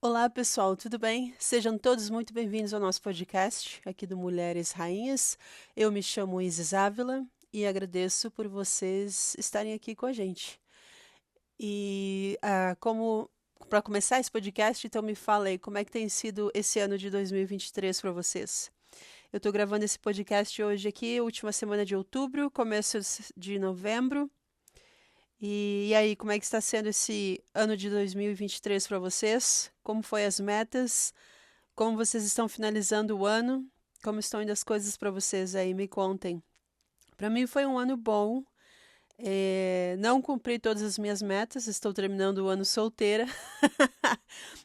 Olá, pessoal, tudo bem? Sejam todos muito bem-vindos ao nosso podcast aqui do Mulheres Rainhas. Eu me chamo Isis Ávila e agradeço por vocês estarem aqui com a gente. Como para começar esse podcast, então me fala aí como é que tem sido esse ano de 2023 para vocês. Eu estou gravando esse podcast hoje aqui, última semana de outubro, começo de novembro. E aí, como é que está sendo esse ano de 2023 para vocês? Como foi as metas? Como vocês estão finalizando o ano? Como estão indo as coisas para vocês aí? Me contem. Para mim foi um ano bom. Não cumpri todas as minhas metas, estou terminando o ano solteira.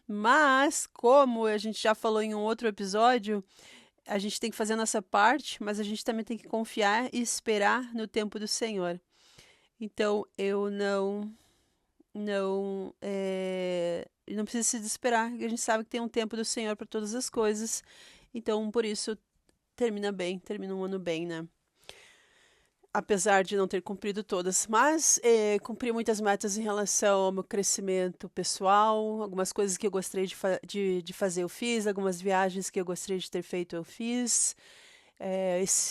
Mas, como a gente já falou em um outro episódio, a gente tem que fazer a nossa parte, mas a gente também tem que confiar e esperar no tempo do Senhor. Então, eu não precisa se desesperar, a gente sabe que tem um tempo do Senhor para todas as coisas. Então, por isso, termina um ano bem, né? Apesar de não ter cumprido todas, mas cumpri muitas metas em relação ao meu crescimento pessoal, algumas coisas que eu gostaria de fazer eu fiz, algumas viagens que eu gostaria de ter feito eu fiz.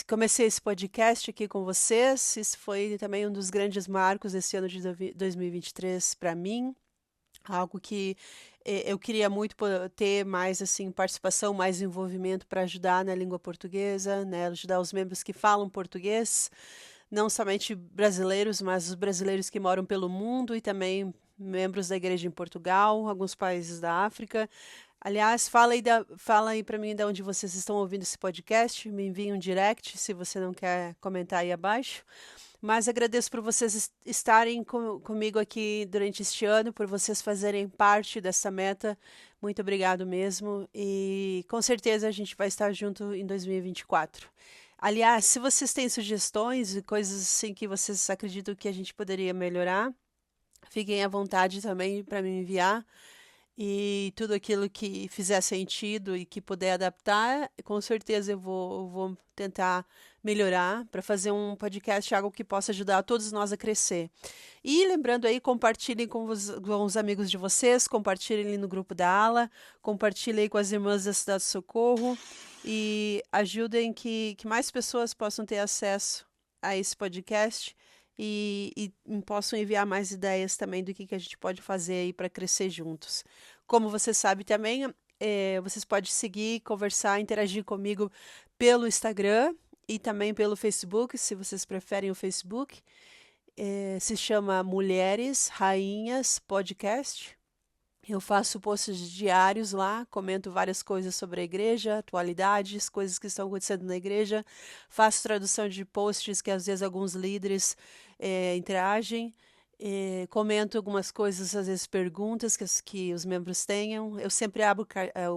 Comecei esse podcast aqui com vocês, isso foi também um dos grandes marcos desse ano de 2023 para mim, algo que eu queria muito ter mais assim participação, mais envolvimento para ajudar na língua portuguesa, né, ajudar os membros que falam português, não somente brasileiros, mas os brasileiros que moram pelo mundo e também membros da igreja em Portugal, alguns países da África. Aliás, fala aí para mim de onde vocês estão ouvindo esse podcast, me envie um direct se você não quer comentar aí abaixo. Mas agradeço por vocês estarem comigo aqui durante este ano, por vocês fazerem parte dessa meta. Muito obrigado mesmo. E com certeza a gente vai estar junto em 2024. Aliás, se vocês têm sugestões e coisas assim que vocês acreditam que a gente poderia melhorar, fiquem à vontade também para me enviar. E tudo aquilo que fizer sentido e que puder adaptar, com certeza eu vou tentar melhorar para fazer um podcast, algo que possa ajudar todos nós a crescer. E lembrando aí, compartilhem com os amigos de vocês, compartilhem no grupo da ala, compartilhem com as irmãs da Cidade do Socorro e ajudem que mais pessoas possam ter acesso a esse podcast e possam enviar mais ideias também do que a gente pode fazer aí para crescer juntos. Como você sabe também, vocês podem seguir, conversar, interagir comigo pelo Instagram e também pelo Facebook, se vocês preferem o Facebook. Se chama Mulheres Rainhas Podcast. Eu faço posts diários lá, comento várias coisas sobre a igreja, atualidades, coisas que estão acontecendo na igreja. Faço tradução de posts que às vezes alguns líderes interagem. Comento algumas coisas, às vezes perguntas que os membros tenham. Eu sempre abro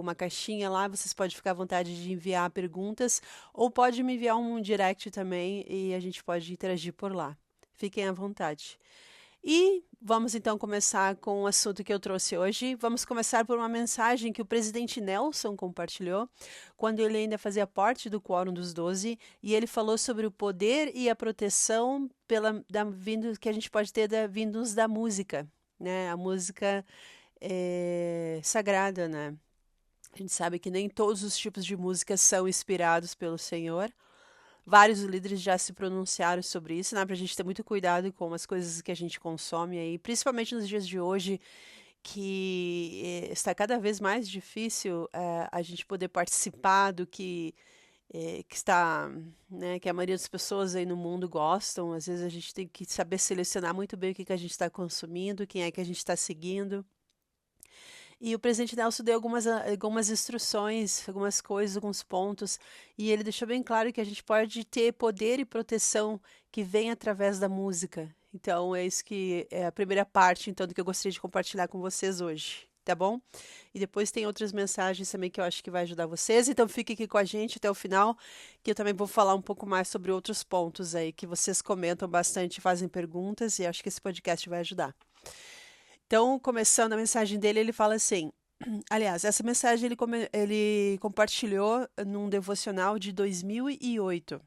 uma caixinha lá, vocês podem ficar à vontade de enviar perguntas ou pode me enviar um direct também e a gente pode interagir por lá. Fiquem à vontade. E vamos então começar com o assunto que eu trouxe hoje. Vamos começar por uma mensagem que o presidente Nelson compartilhou quando ele ainda fazia parte do Quórum dos 12 e ele falou sobre o poder e a proteção que a gente pode ter vindos da música, né? A música é sagrada, né? A gente sabe que nem todos os tipos de música são inspirados pelo Senhor. Vários líderes já se pronunciaram sobre isso, né? Para a gente ter muito cuidado com as coisas que a gente consome aí, principalmente nos dias de hoje, que está cada vez mais difícil a gente poder participar do que está, né, que a maioria das pessoas aí no mundo gostam. Às vezes a gente tem que saber selecionar muito bem o que a gente está consumindo, quem é que a gente está seguindo. E o presidente Nelson deu algumas instruções, algumas coisas, alguns pontos, e ele deixou bem claro que a gente pode ter poder e proteção que vem através da música. Então, é isso que é a primeira parte, então, do que eu gostaria de compartilhar com vocês hoje, tá bom? E depois tem outras mensagens também que eu acho que vai ajudar vocês, então fique aqui com a gente até o final, que eu também vou falar um pouco mais sobre outros pontos aí, que vocês comentam bastante, fazem perguntas, e acho que esse podcast vai ajudar. Então, começando a mensagem dele, ele fala assim. Aliás, essa mensagem ele compartilhou num devocional de 2008.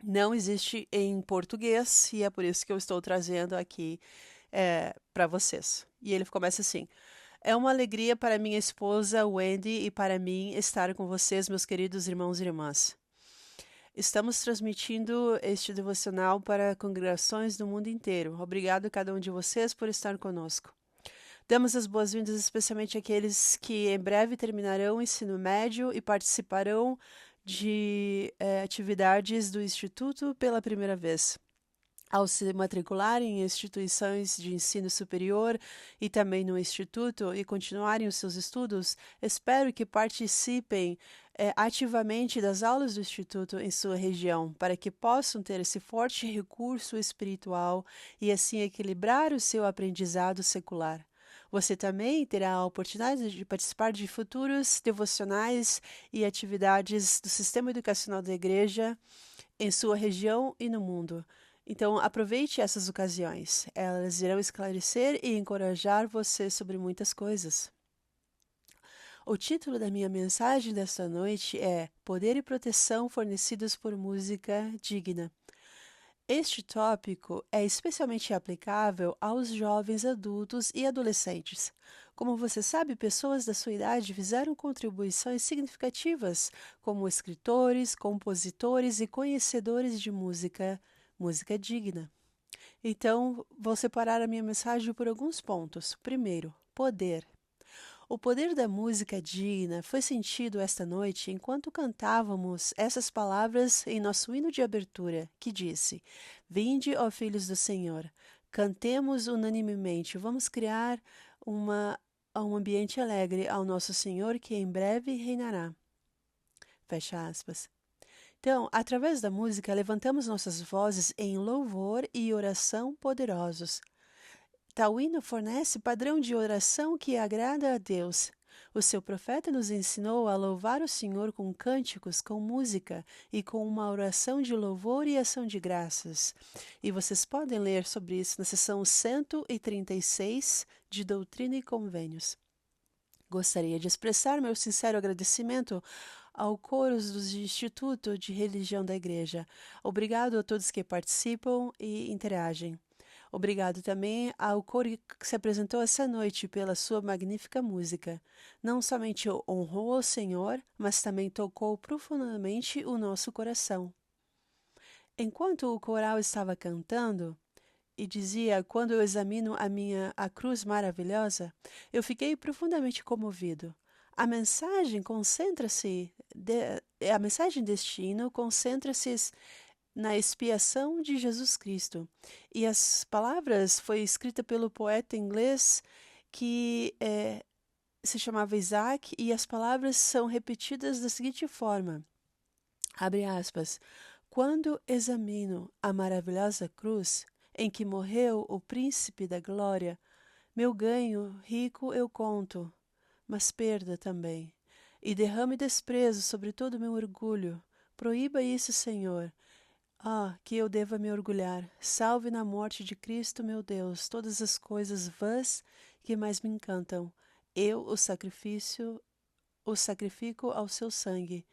Não existe em português e é por isso que eu estou trazendo aqui para vocês. E ele começa assim: É uma alegria para minha esposa Wendy e para mim estar com vocês, meus queridos irmãos e irmãs. Estamos transmitindo este devocional para congregações do mundo inteiro. Obrigado a cada um de vocês por estar conosco. Damos as boas-vindas especialmente àqueles que em breve terminarão o ensino médio e participarão de atividades do Instituto pela primeira vez. Ao se matricularem em instituições de ensino superior e também no Instituto e continuarem os seus estudos, espero que participem ativamente das aulas do Instituto em sua região, para que possam ter esse forte recurso espiritual e assim equilibrar o seu aprendizado secular. Você também terá a oportunidade de participar de futuros devocionais e atividades do sistema educacional da igreja em sua região e no mundo. Então, aproveite essas ocasiões. Elas irão esclarecer e encorajar você sobre muitas coisas. O título da minha mensagem desta noite é Poder e Proteção Fornecidos por Música Digna. Este tópico é especialmente aplicável aos jovens adultos e adolescentes. Como você sabe, pessoas da sua idade fizeram contribuições significativas como escritores, compositores e conhecedores de música digna. Então, vou separar a minha mensagem por alguns pontos. Primeiro, poder. O poder da música digna foi sentido esta noite enquanto cantávamos essas palavras em nosso hino de abertura, que disse: Vinde, ó filhos do Senhor, cantemos unanimemente, vamos criar um ambiente alegre ao nosso Senhor que em breve reinará. Fecha aspas. Então, através da música, levantamos nossas vozes em louvor e oração poderosos. Tal hino fornece padrão de oração que agrada a Deus. O seu profeta nos ensinou a louvar o Senhor com cânticos, com música e com uma oração de louvor e ação de graças. E vocês podem ler sobre isso na seção 136 de Doutrina e Convênios. Gostaria de expressar meu sincero agradecimento ao coros do Instituto de Religião da Igreja. Obrigado a todos que participam e interagem. Obrigado também ao coro que se apresentou essa noite pela sua magnífica música. Não somente honrou ao Senhor, mas também tocou profundamente o nosso coração. Enquanto o coral estava cantando, e dizia, quando eu examino a cruz maravilhosa, eu fiquei profundamente comovido. A mensagem deste hino concentra-se na expiação de Jesus Cristo. E as palavras foi escrita pelo poeta inglês que se chamava Isaac, e as palavras são repetidas da seguinte forma, abre aspas, quando examino a maravilhosa cruz em que morreu o príncipe da glória, meu ganho rico eu conto, mas perda também. E derrame desprezo sobre todo o meu orgulho. Proíba isso, Senhor. Que eu deva me orgulhar. Salve na morte de Cristo, meu Deus, todas as coisas vãs que mais me encantam. Eu o sacrifico ao seu sangue.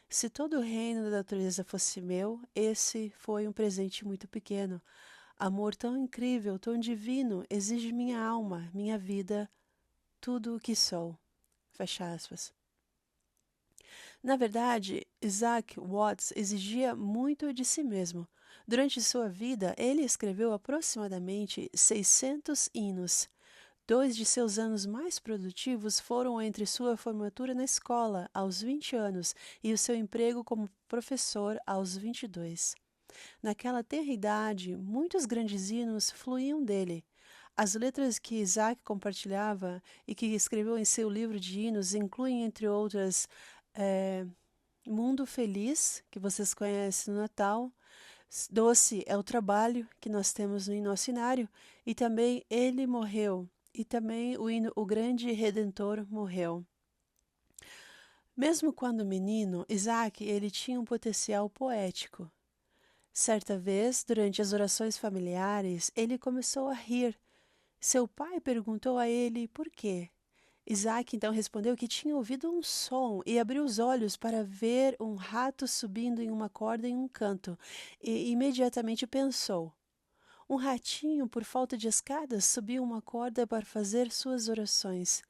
Se todo o reino da natureza fosse meu, esse foi um presente muito pequeno. Amor tão incrível, tão divino, exige minha alma, minha vida, tudo o que sou. Fecha aspas. Na verdade, Isaac Watts exigia muito de si mesmo. Durante sua vida, ele escreveu aproximadamente 600 hinos. 2 de seus anos mais produtivos foram entre sua formatura na escola, aos 20 anos, e o seu emprego como professor, aos 22. Naquela tenra idade, muitos grandes hinos fluíam dele. As letras que Isaac compartilhava e que escreveu em seu livro de hinos incluem, entre outras, Mundo Feliz, que vocês conhecem no Natal, Doce é o Trabalho, que nós temos no nosso hinário, e também Ele Morreu, e também o hino O Grande Redentor Morreu. Mesmo quando menino, Isaac ele tinha um potencial poético. Certa vez, durante as orações familiares, ele começou a rir. Seu pai perguntou a ele por quê. Isaac então respondeu que tinha ouvido um som e abriu os olhos para ver um rato subindo em uma corda em um canto, e imediatamente pensou: um ratinho, por falta de escadas, subiu uma corda para fazer suas orações.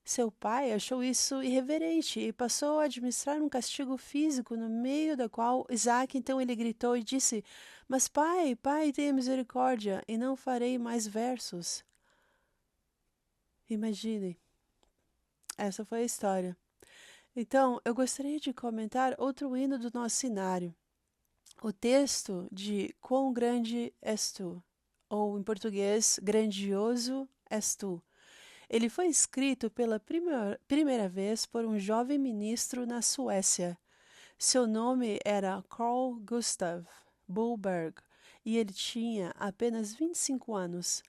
Seu pai achou isso irreverente e passou a administrar um castigo físico no meio da qual Isaac então ele gritou e disse: Mas pai, pai, tenha misericórdia, e não farei mais versos. Imagine, essa foi a história. Então, eu gostaria de comentar outro hino do nosso cenário. O texto de Quão grande és tu, ou em português, Grandioso és tu. Ele foi escrito pela primeira vez por um jovem ministro na Suécia. Seu nome era Carl Gustav Boberg e ele tinha apenas 25 anos.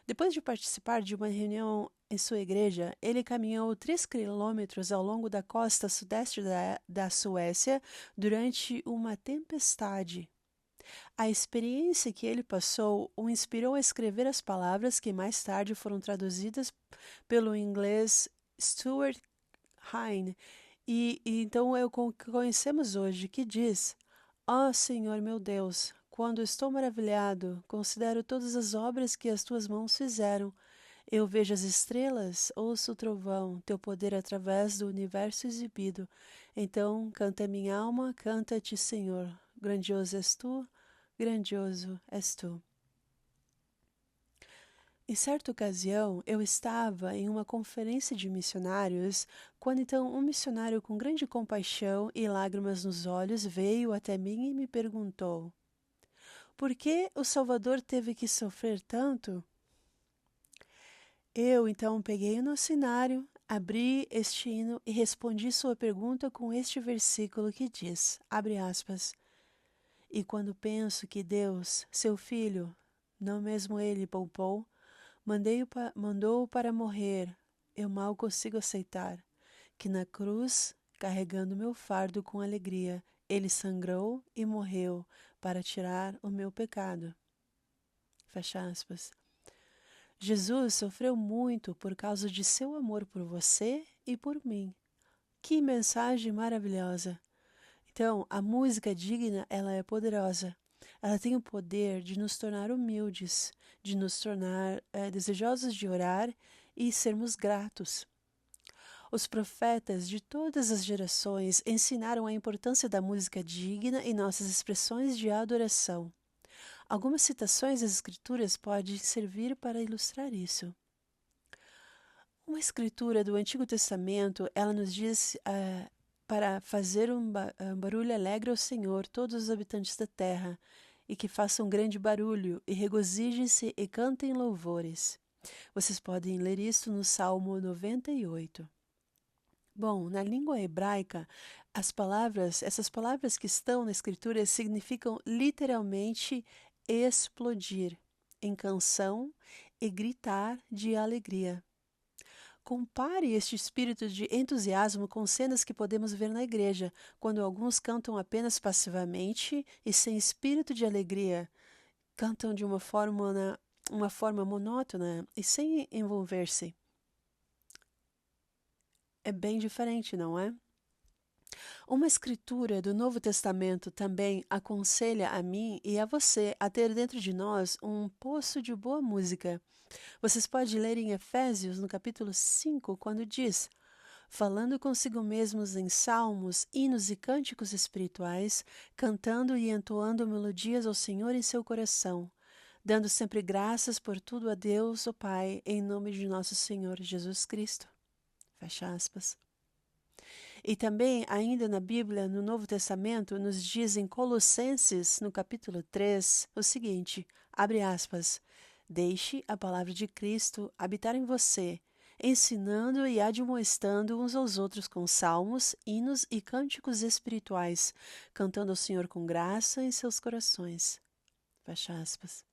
Depois de participar de uma reunião em sua igreja, ele caminhou 3 quilômetros ao longo da costa sudeste da Suécia durante uma tempestade. A experiência que ele passou o inspirou a escrever as palavras que mais tarde foram traduzidas pelo inglês Stuart Hine, e então é o que conhecemos hoje, que diz: Ó Senhor meu Deus, quando estou maravilhado, considero todas as obras que as tuas mãos fizeram. Eu vejo as estrelas, ouço o trovão, teu poder através do universo exibido. Então canta minha alma, canta-te, Senhor. Grandioso és tu, grandioso és tu. Em certa ocasião, eu estava em uma conferência de missionários, quando então um missionário com grande compaixão e lágrimas nos olhos veio até mim e me perguntou: Por que o Salvador teve que sofrer tanto? Eu então peguei o nocionário, abri este hino e respondi sua pergunta com este versículo que diz, abre aspas, E quando penso que Deus, seu Filho, não mesmo ele poupou, mandou-o para morrer, eu mal consigo aceitar que na cruz, carregando meu fardo com alegria, ele sangrou e morreu para tirar o meu pecado. Fecha aspas. Jesus sofreu muito por causa de seu amor por você e por mim. Que mensagem maravilhosa! Então, a música digna, ela é poderosa. Ela tem o poder de nos tornar humildes, de nos tornar desejosos de orar e sermos gratos. Os profetas de todas as gerações ensinaram a importância da música digna em nossas expressões de adoração. Algumas citações das Escrituras podem servir para ilustrar isso. Uma escritura do Antigo Testamento, ela nos diz para fazer um barulho alegre ao Senhor, todos os habitantes da terra, e que façam um grande barulho, e regozijem-se e cantem louvores. Vocês podem ler isso no Salmo 98. Bom, na língua hebraica, essas palavras que estão na escritura significam literalmente explodir em canção e gritar de alegria. Compare este espírito de entusiasmo com cenas que podemos ver na igreja, quando alguns cantam apenas passivamente e sem espírito de alegria. Cantam de uma forma monótona e sem envolver-se. É bem diferente, não é? Uma escritura do Novo Testamento também aconselha a mim e a você a ter dentro de nós um poço de boa música. Vocês podem ler em Efésios, no capítulo 5, quando diz: falando consigo mesmos em salmos, hinos e cânticos espirituais, cantando e entoando melodias ao Senhor em seu coração, dando sempre graças por tudo a Deus, o Pai, em nome de nosso Senhor Jesus Cristo. Fecha aspas. E também, ainda na Bíblia, no Novo Testamento, nos diz em Colossenses, no capítulo 3, o seguinte, abre aspas, deixe a palavra de Cristo habitar em você, ensinando e admoestando uns aos outros com salmos, hinos e cânticos espirituais, cantando ao Senhor com graça em seus corações. Fecha aspas.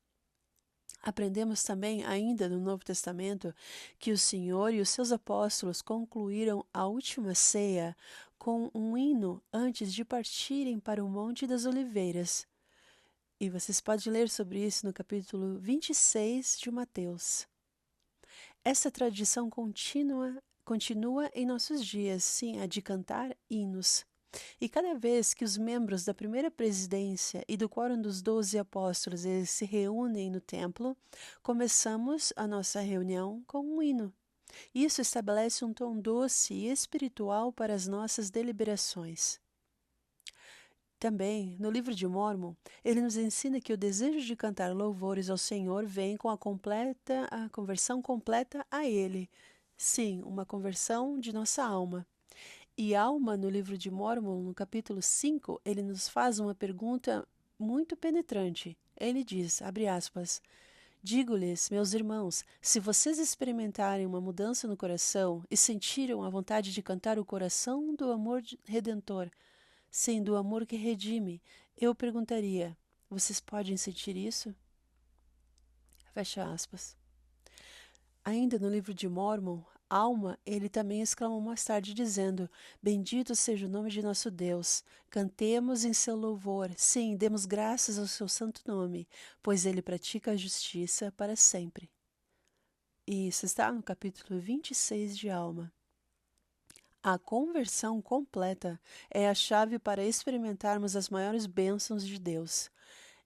Aprendemos também, ainda no Novo Testamento, que o Senhor e os seus apóstolos concluíram a última ceia com um hino antes de partirem para o Monte das Oliveiras. E vocês podem ler sobre isso no capítulo 26 de Mateus. Essa tradição continua em nossos dias, sim, a de cantar hinos. E cada vez que os membros da primeira presidência e do quórum dos 12 apóstolos eles se reúnem no templo, começamos a nossa reunião com um hino. Isso estabelece um tom doce e espiritual para as nossas deliberações. Também, no livro de Mórmon, ele nos ensina que o desejo de cantar louvores ao Senhor vem com a conversão completa a Ele. Sim, uma conversão de nossa alma. E Alma, no livro de Mórmon, no capítulo 5, ele nos faz uma pergunta muito penetrante. Ele diz, abre aspas, digo-lhes, meus irmãos, se vocês experimentarem uma mudança no coração e sentiram a vontade de cantar o coração do amor redentor, sim, do amor que redime, eu perguntaria, vocês podem sentir isso? Fecha aspas. Ainda no livro de Mórmon, Alma, ele também exclamou mais tarde, dizendo, bendito seja o nome de nosso Deus, cantemos em seu louvor, sim, demos graças ao seu santo nome, pois ele pratica a justiça para sempre. E isso está no capítulo 26 de Alma. A conversão completa é a chave para experimentarmos as maiores bênçãos de Deus.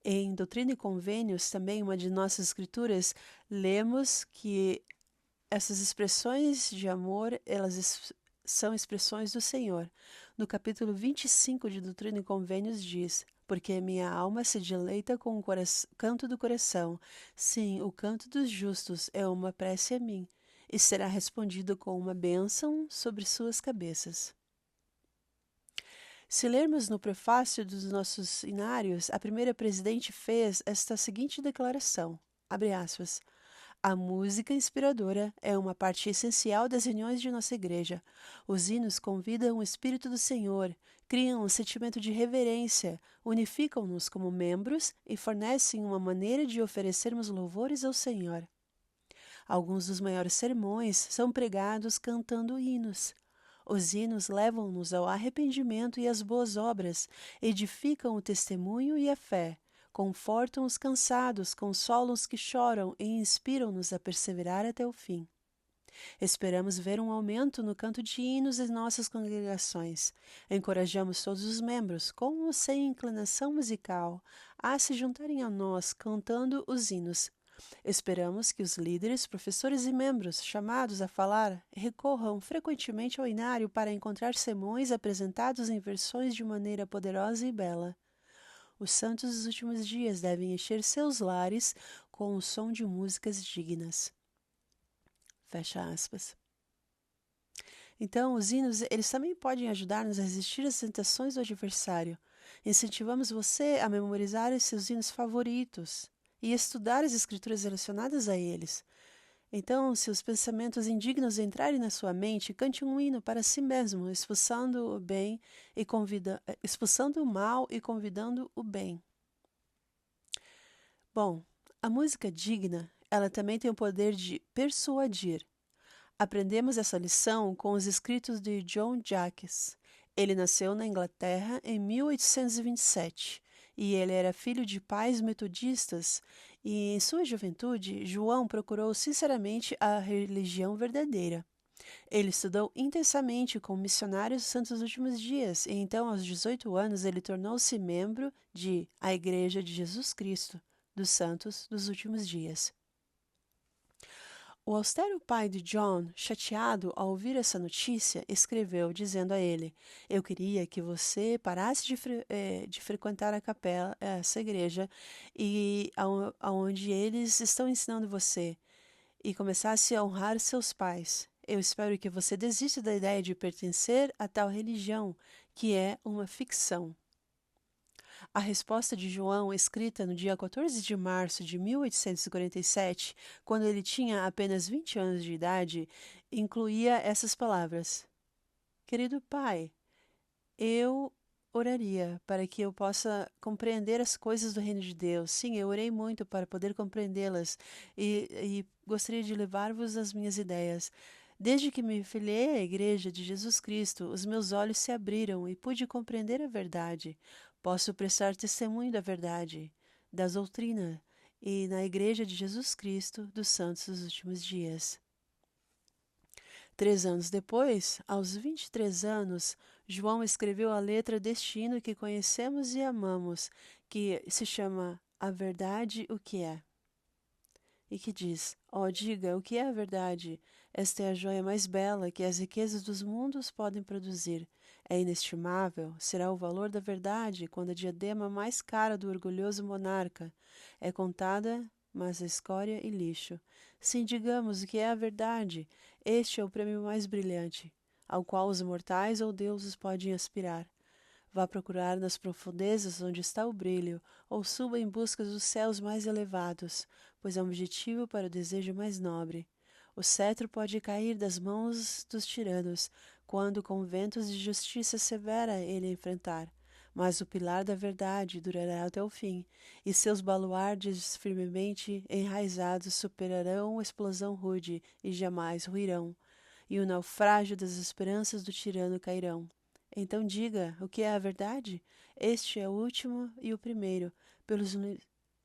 Em Doutrina e Convênios, também uma de nossas escrituras, lemos que essas expressões de amor, são expressões do Senhor. No capítulo 25 de Doutrina e Convênios diz, porque minha alma se deleita com o canto do coração. Sim, o canto dos justos é uma prece a mim, e será respondido com uma bênção sobre suas cabeças. Se lermos no prefácio dos nossos inários, a primeira presidente fez esta seguinte declaração, abre aspas, a música inspiradora é uma parte essencial das reuniões de nossa igreja. Os hinos convidam o Espírito do Senhor, criam um sentimento de reverência, unificam-nos como membros e fornecem uma maneira de oferecermos louvores ao Senhor. Alguns dos maiores sermões são pregados cantando hinos. Os hinos levam-nos ao arrependimento e às boas obras, edificam o testemunho e a fé, confortam os cansados, consolam os que choram e inspiram-nos a perseverar até o fim. Esperamos ver um aumento no canto de hinos em nossas congregações. Encorajamos todos os membros, com ou sem inclinação musical, a se juntarem a nós cantando os hinos. Esperamos que os líderes, professores e membros chamados a falar recorram frequentemente ao inário para encontrar sermões apresentados em versões de maneira poderosa e bela. Os santos dos últimos dias devem encher seus lares com o som de músicas dignas. Fecha aspas. Então, os hinos, eles também podem ajudar-nos a resistir às tentações do adversário. Incentivamos você a memorizar os seus hinos favoritos e estudar as escrituras relacionadas a eles. Então, se os pensamentos indignos entrarem na sua mente, cante um hino para si mesmo, expulsando o mal e convidando o bem. Bom, a música digna, ela também tem o poder de persuadir. Aprendemos essa lição com os escritos de John Jacques. Ele nasceu na Inglaterra em 1827 e ele era filho de pais metodistas e, em sua juventude, João procurou sinceramente a religião verdadeira. Ele estudou intensamente com missionários santos dos últimos dias e então, aos 18 anos, ele tornou-se membro de A Igreja de Jesus Cristo, dos Santos dos Últimos Dias. O austero pai de John, chateado ao ouvir essa notícia, escreveu dizendo a ele, eu queria que você parasse de frequentar a capela, essa igreja, e aonde eles estão ensinando você, e começasse a honrar seus pais. Eu espero que você desista da ideia de pertencer a tal religião, que é uma ficção. A resposta de João, escrita no dia 14 de março de 1847, quando ele tinha apenas 20 anos de idade, incluía essas palavras: Querido pai, eu oraria para que eu possa compreender as coisas do reino de Deus. Sim, eu orei muito para poder compreendê-las e gostaria de levar-vos as minhas ideias. Desde que me filiei à Igreja de Jesus Cristo, os meus olhos se abriram e pude compreender a verdade. Posso prestar testemunho da verdade, da doutrina e na Igreja de Jesus Cristo dos Santos dos Últimos Dias. 3 anos depois, aos 23 anos, João escreveu a letra deste hino que conhecemos e amamos, que se chama A Verdade, o que é? E que diz, diga, o que é a verdade? Esta é a joia mais bela que as riquezas dos mundos podem produzir. É inestimável, será o valor da verdade quando a diadema mais cara do orgulhoso monarca é contada, mas a escória e lixo. Sim, digamos o que é a verdade. Este é o prêmio mais brilhante, ao qual os mortais ou deuses podem aspirar. Vá procurar nas profundezas onde está o brilho, ou suba em busca dos céus mais elevados, pois é um objetivo para o desejo mais nobre. O cetro pode cair das mãos dos tiranos, quando com ventos de justiça severa ele enfrentar. Mas o pilar da verdade durará até o fim, e seus baluardes firmemente enraizados superarão a explosão rude e jamais ruirão, e o naufrágio das esperanças do tirano cairão. Então diga, o que é a verdade? Este é o último e o primeiro. Pelos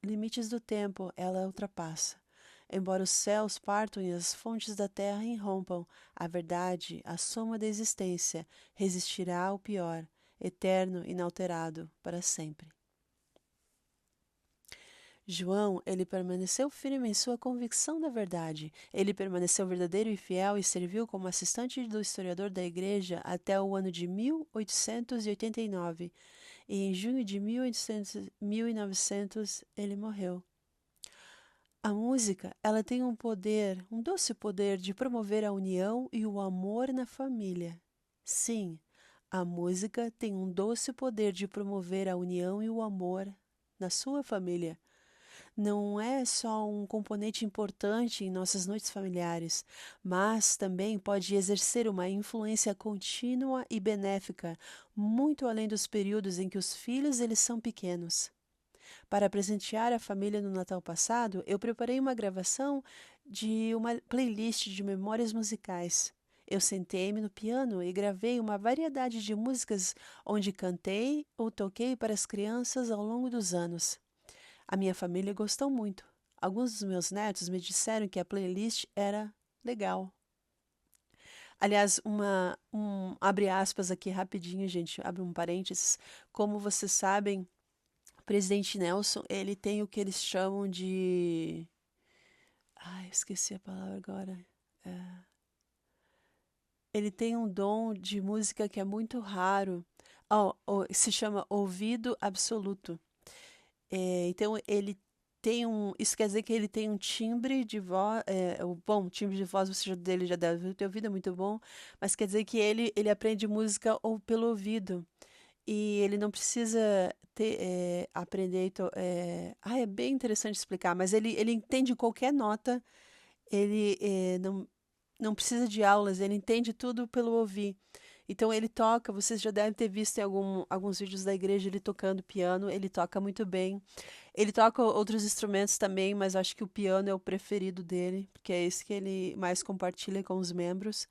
limites do tempo, ela ultrapassa. Embora os céus partam e as fontes da terra irrompam, a verdade, a soma da existência, resistirá ao pior, eterno, inalterado, para sempre. João, ele permaneceu firme em sua convicção da verdade. Ele permaneceu verdadeiro e fiel e serviu como assistente do historiador da igreja até o ano de 1889. E em junho de 1900 ele morreu. A música, ela tem um poder, um doce poder de promover a união e o amor na família. Sim, a música tem um doce poder de promover a união e o amor na sua família. Não é só um componente importante em nossas noites familiares, mas também pode exercer uma influência contínua e benéfica, muito além dos períodos em que os filhos eles são pequenos. Para presentear a família no Natal passado, eu preparei uma gravação de uma playlist de memórias musicais. Eu sentei-me no piano e gravei uma variedade de músicas onde cantei ou toquei para as crianças ao longo dos anos. A minha família gostou muito. Alguns dos meus netos me disseram que a playlist era legal. Aliás, abre aspas aqui rapidinho, gente, abre um parênteses. Como vocês sabem, o presidente Nelson, ele tem o que eles chamam de... Ai, esqueci a palavra agora. Ele tem um dom de música que é muito raro. Se chama ouvido absoluto. Então, ele tem um. Isso quer dizer que ele tem um timbre de voz. Bom, timbre de voz dele já deve ter ouvido, é muito bom. Mas quer dizer que ele aprende música ou pelo ouvido. E ele não precisa aprender. É bem interessante explicar, mas ele entende qualquer nota. Ele não precisa de aulas, ele entende tudo pelo ouvir. Então ele toca, vocês já devem ter visto em alguns vídeos da igreja ele tocando piano, ele toca muito bem. Ele toca outros instrumentos também, mas acho que o piano é o preferido dele, porque é esse que ele mais compartilha com os membros.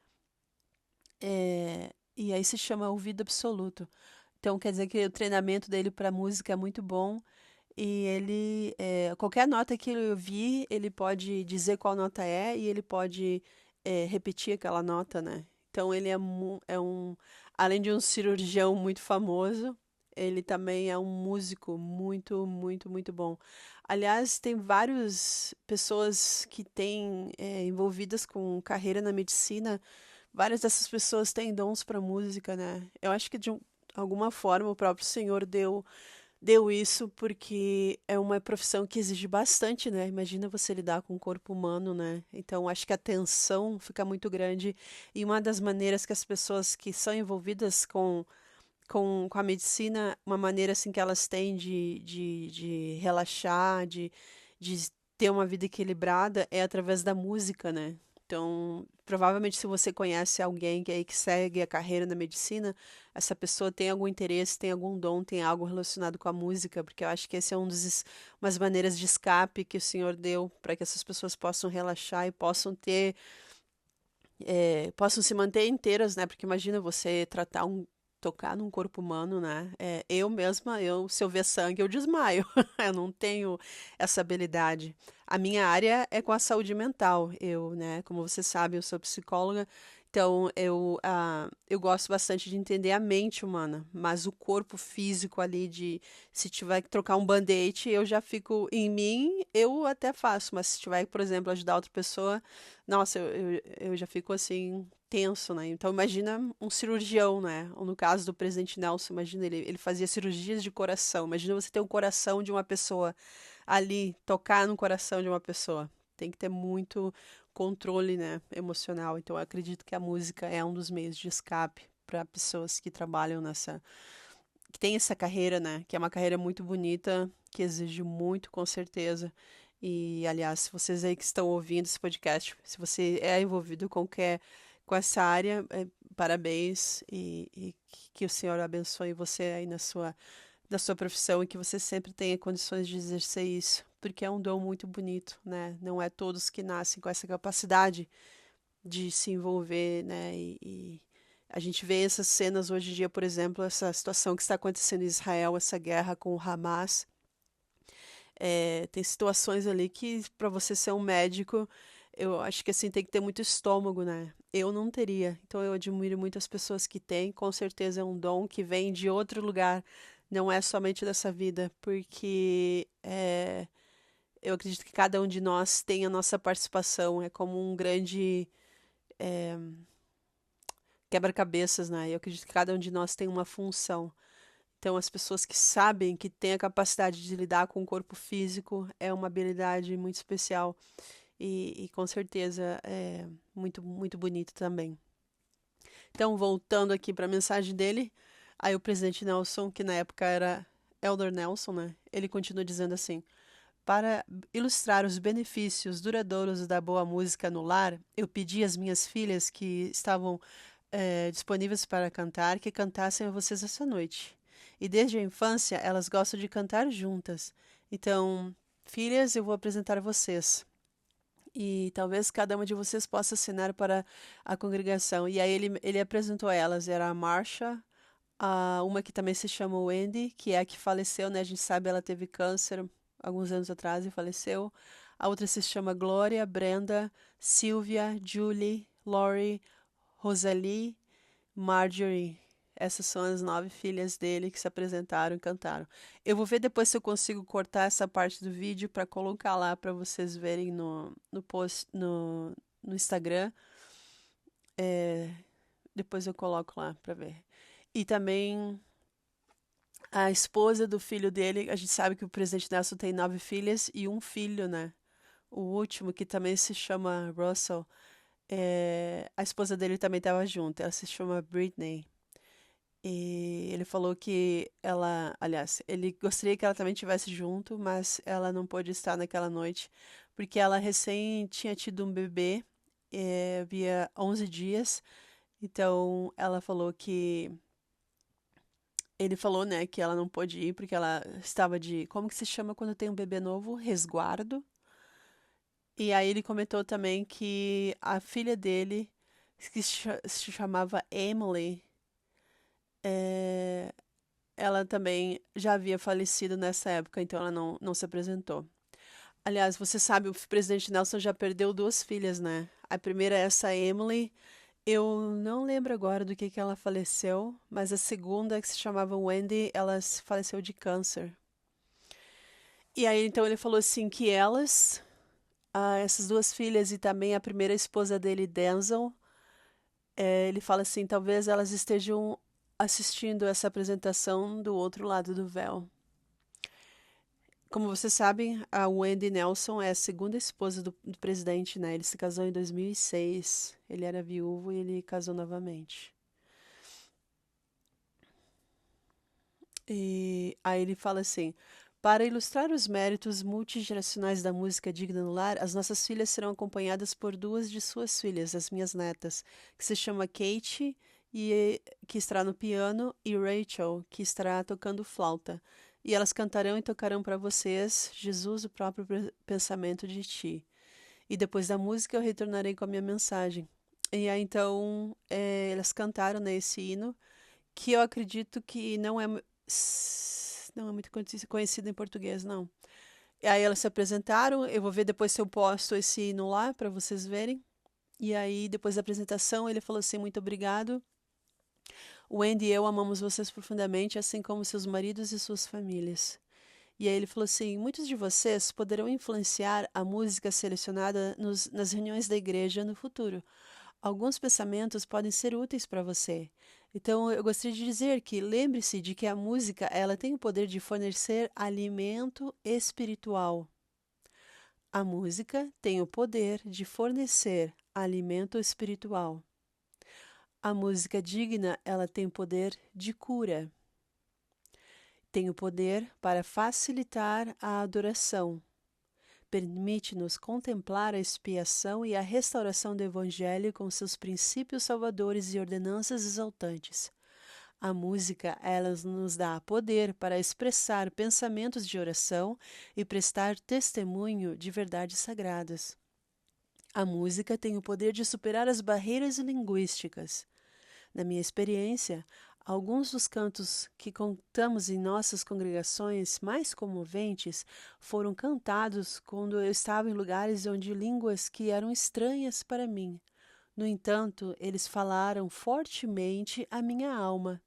E aí se chama ouvido absoluto. Então quer dizer que o treinamento dele para música é muito bom. E ele, qualquer nota que ele ouvir, ele pode dizer qual nota é e ele pode repetir aquela nota, né? Então ele além de um cirurgião muito famoso, ele também é um músico muito, muito, muito bom. Aliás, tem várias pessoas que têm envolvidas com carreira na medicina. Várias dessas pessoas têm dons para música, né? Eu acho que alguma forma o próprio Senhor deu isso porque é uma profissão que exige bastante, né? Imagina você lidar com o corpo humano, né? Então, acho que a tensão fica muito grande. E uma das maneiras que as pessoas que são envolvidas com a medicina, uma maneira assim que elas têm de relaxar, de ter uma vida equilibrada, é através da música, né? Então, provavelmente se você conhece alguém que segue a carreira na medicina, essa pessoa tem algum interesse, tem algum dom, tem algo relacionado com a música, porque eu acho que esse é umas maneiras de escape que o Senhor deu para que essas pessoas possam relaxar e possam possam se manter inteiras, né? Porque imagina você tocar num corpo humano, né? Eu mesma, se eu ver sangue, eu desmaio. Eu não tenho essa habilidade. A minha área é com a saúde mental. Eu, né, como você sabe, eu sou psicóloga, Então, eu gosto bastante de entender a mente humana, mas o corpo físico ali, de se tiver que trocar um band-aid, eu já fico em mim, eu até faço, mas se tiver, por exemplo, ajudar outra pessoa, nossa, eu já fico assim, tenso, né? Então, imagina um cirurgião, né? Ou no caso do presidente Nelson, imagina, ele fazia cirurgias de coração. Imagina você ter o coração de uma pessoa ali, tocar no coração de uma pessoa. Tem que ter muito controle, né, emocional. Então, eu acredito que a música é um dos meios de escape para pessoas que trabalham que tem essa carreira, né, que é uma carreira muito bonita, que exige muito, com certeza. E, aliás, se vocês aí que estão ouvindo esse podcast, se você é envolvido com essa área, parabéns e que o Senhor abençoe você aí da sua profissão e que você sempre tenha condições de exercer isso, porque é um dom muito bonito, né? Não é todos que nascem com essa capacidade de se envolver, né? E a gente vê essas cenas hoje em dia, por exemplo, essa situação que está acontecendo em Israel, essa guerra com o Hamas. Tem situações ali que, para você ser um médico, eu acho que assim tem que ter muito estômago, né? Eu não teria. Então eu admiro muito as pessoas que têm. Com certeza é um dom que vem de outro lugar, não é somente dessa vida, porque eu acredito que cada um de nós tem a nossa participação. É como um grande quebra-cabeças, né? Eu acredito que cada um de nós tem uma função. Então, as pessoas que sabem que têm a capacidade de lidar com o corpo físico é uma habilidade muito especial e com certeza é muito, muito bonito também. Então, voltando aqui para a mensagem dele, aí o presidente Nelson, que na época era Elder Nelson, né? Ele continua dizendo assim: para ilustrar os benefícios duradouros da boa música no lar, eu pedi às minhas filhas que estavam disponíveis para cantar que cantassem a vocês essa noite. E desde a infância elas gostam de cantar juntas. Então, filhas, eu vou apresentar a vocês. E talvez cada uma de vocês possa assinar para a congregação. E aí ele apresentou elas. Era a Marsha, uma que também se chama Wendy, que é a que faleceu, né? A gente sabe, ela teve câncer alguns anos atrás e faleceu. A outra se chama Glória, Brenda, Sylvia, Julie, Lori, Rosalie, Marjorie. Essas são as 9 filhas dele que se apresentaram e cantaram. Eu vou ver depois se eu consigo cortar essa parte do vídeo para colocar lá para vocês verem no post no Instagram. Depois eu coloco lá para ver. E também a esposa do filho dele, a gente sabe que o presidente Nelson tem 9 filhas e um filho, né? O último, que também se chama Russell, a esposa dele também estava junto. Ela se chama Britney. E ele falou que ela, aliás, ele gostaria que ela também estivesse junto, mas ela não pôde estar naquela noite, porque ela recém tinha tido um bebê, havia 11 dias. Então ela falou que ele falou, né, que ela não pôde ir porque ela estava de, como que se chama quando tem um bebê novo? Resguardo. E aí ele comentou também que a filha dele, que se chamava Emily, é, ela também já havia falecido nessa época, então ela não se apresentou. Aliás, você sabe, o presidente Nelson já perdeu 2 filhas, né? A primeira é essa Emily. Eu não lembro agora do que ela faleceu, mas a segunda, que se chamava Wendy, ela faleceu de câncer. E aí, então, ele falou assim que essas 2 filhas e também a primeira esposa dele, Denzel, ele fala assim, talvez elas estejam assistindo essa apresentação do outro lado do véu. Como vocês sabem, a Wendy Nelson é a segunda esposa do presidente, né? Ele se casou em 2006. Ele era viúvo e ele casou novamente. E aí ele fala assim: para ilustrar os méritos multigeracionais da música digna no lar, as nossas filhas serão acompanhadas por 2 de suas filhas, as minhas netas, que se chama Kate, que estará no piano, e Rachel, que estará tocando flauta. E elas cantarão e tocarão para vocês, Jesus, o próprio pensamento de ti. E depois da música eu retornarei com a minha mensagem. E aí então elas cantaram nesse hino, que eu acredito que não é muito conhecido em português, não. E aí elas se apresentaram, eu vou ver depois se eu posto esse hino lá para vocês verem. E aí, depois da apresentação, ele falou assim: muito obrigado. O Andy e eu amamos vocês profundamente, assim como seus maridos e suas famílias. E aí ele falou assim: muitos de vocês poderão influenciar a música selecionada nas reuniões da igreja no futuro. Alguns pensamentos podem ser úteis para você. Então, eu gostaria de dizer que lembre-se de que a música ela tem o poder de fornecer alimento espiritual. A música tem o poder de fornecer alimento espiritual. A música digna, ela tem o poder de cura. Tem o poder para facilitar a adoração. Permite-nos contemplar a expiação e a restauração do Evangelho com seus princípios salvadores e ordenanças exaltantes. A música, ela nos dá poder para expressar pensamentos de oração e prestar testemunho de verdades sagradas. A música tem o poder de superar as barreiras linguísticas. Na minha experiência, alguns dos cantos que cantamos em nossas congregações mais comoventes foram cantados quando eu estava em lugares onde línguas que eram estranhas para mim. No entanto, eles falaram fortemente à minha alma.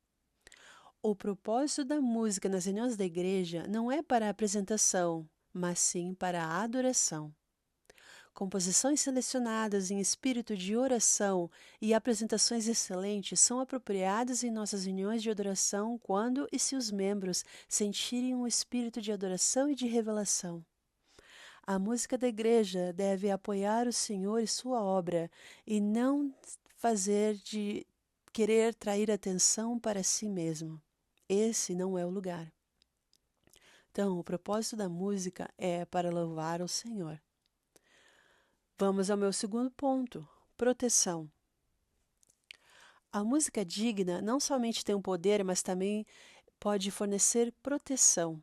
O propósito da música nas reuniões da igreja não é para a apresentação, mas sim para a adoração. Composições selecionadas em espírito de oração e apresentações excelentes são apropriadas em nossas reuniões de adoração quando e se os membros sentirem um espírito de adoração e de revelação. A música da igreja deve apoiar o Senhor e sua obra e não fazer de querer trair atenção para si mesmo. Esse não é o lugar. Então, o propósito da música é para louvar ao Senhor. Vamos ao meu segundo ponto: proteção. A música digna não somente tem um poder, mas também pode fornecer proteção.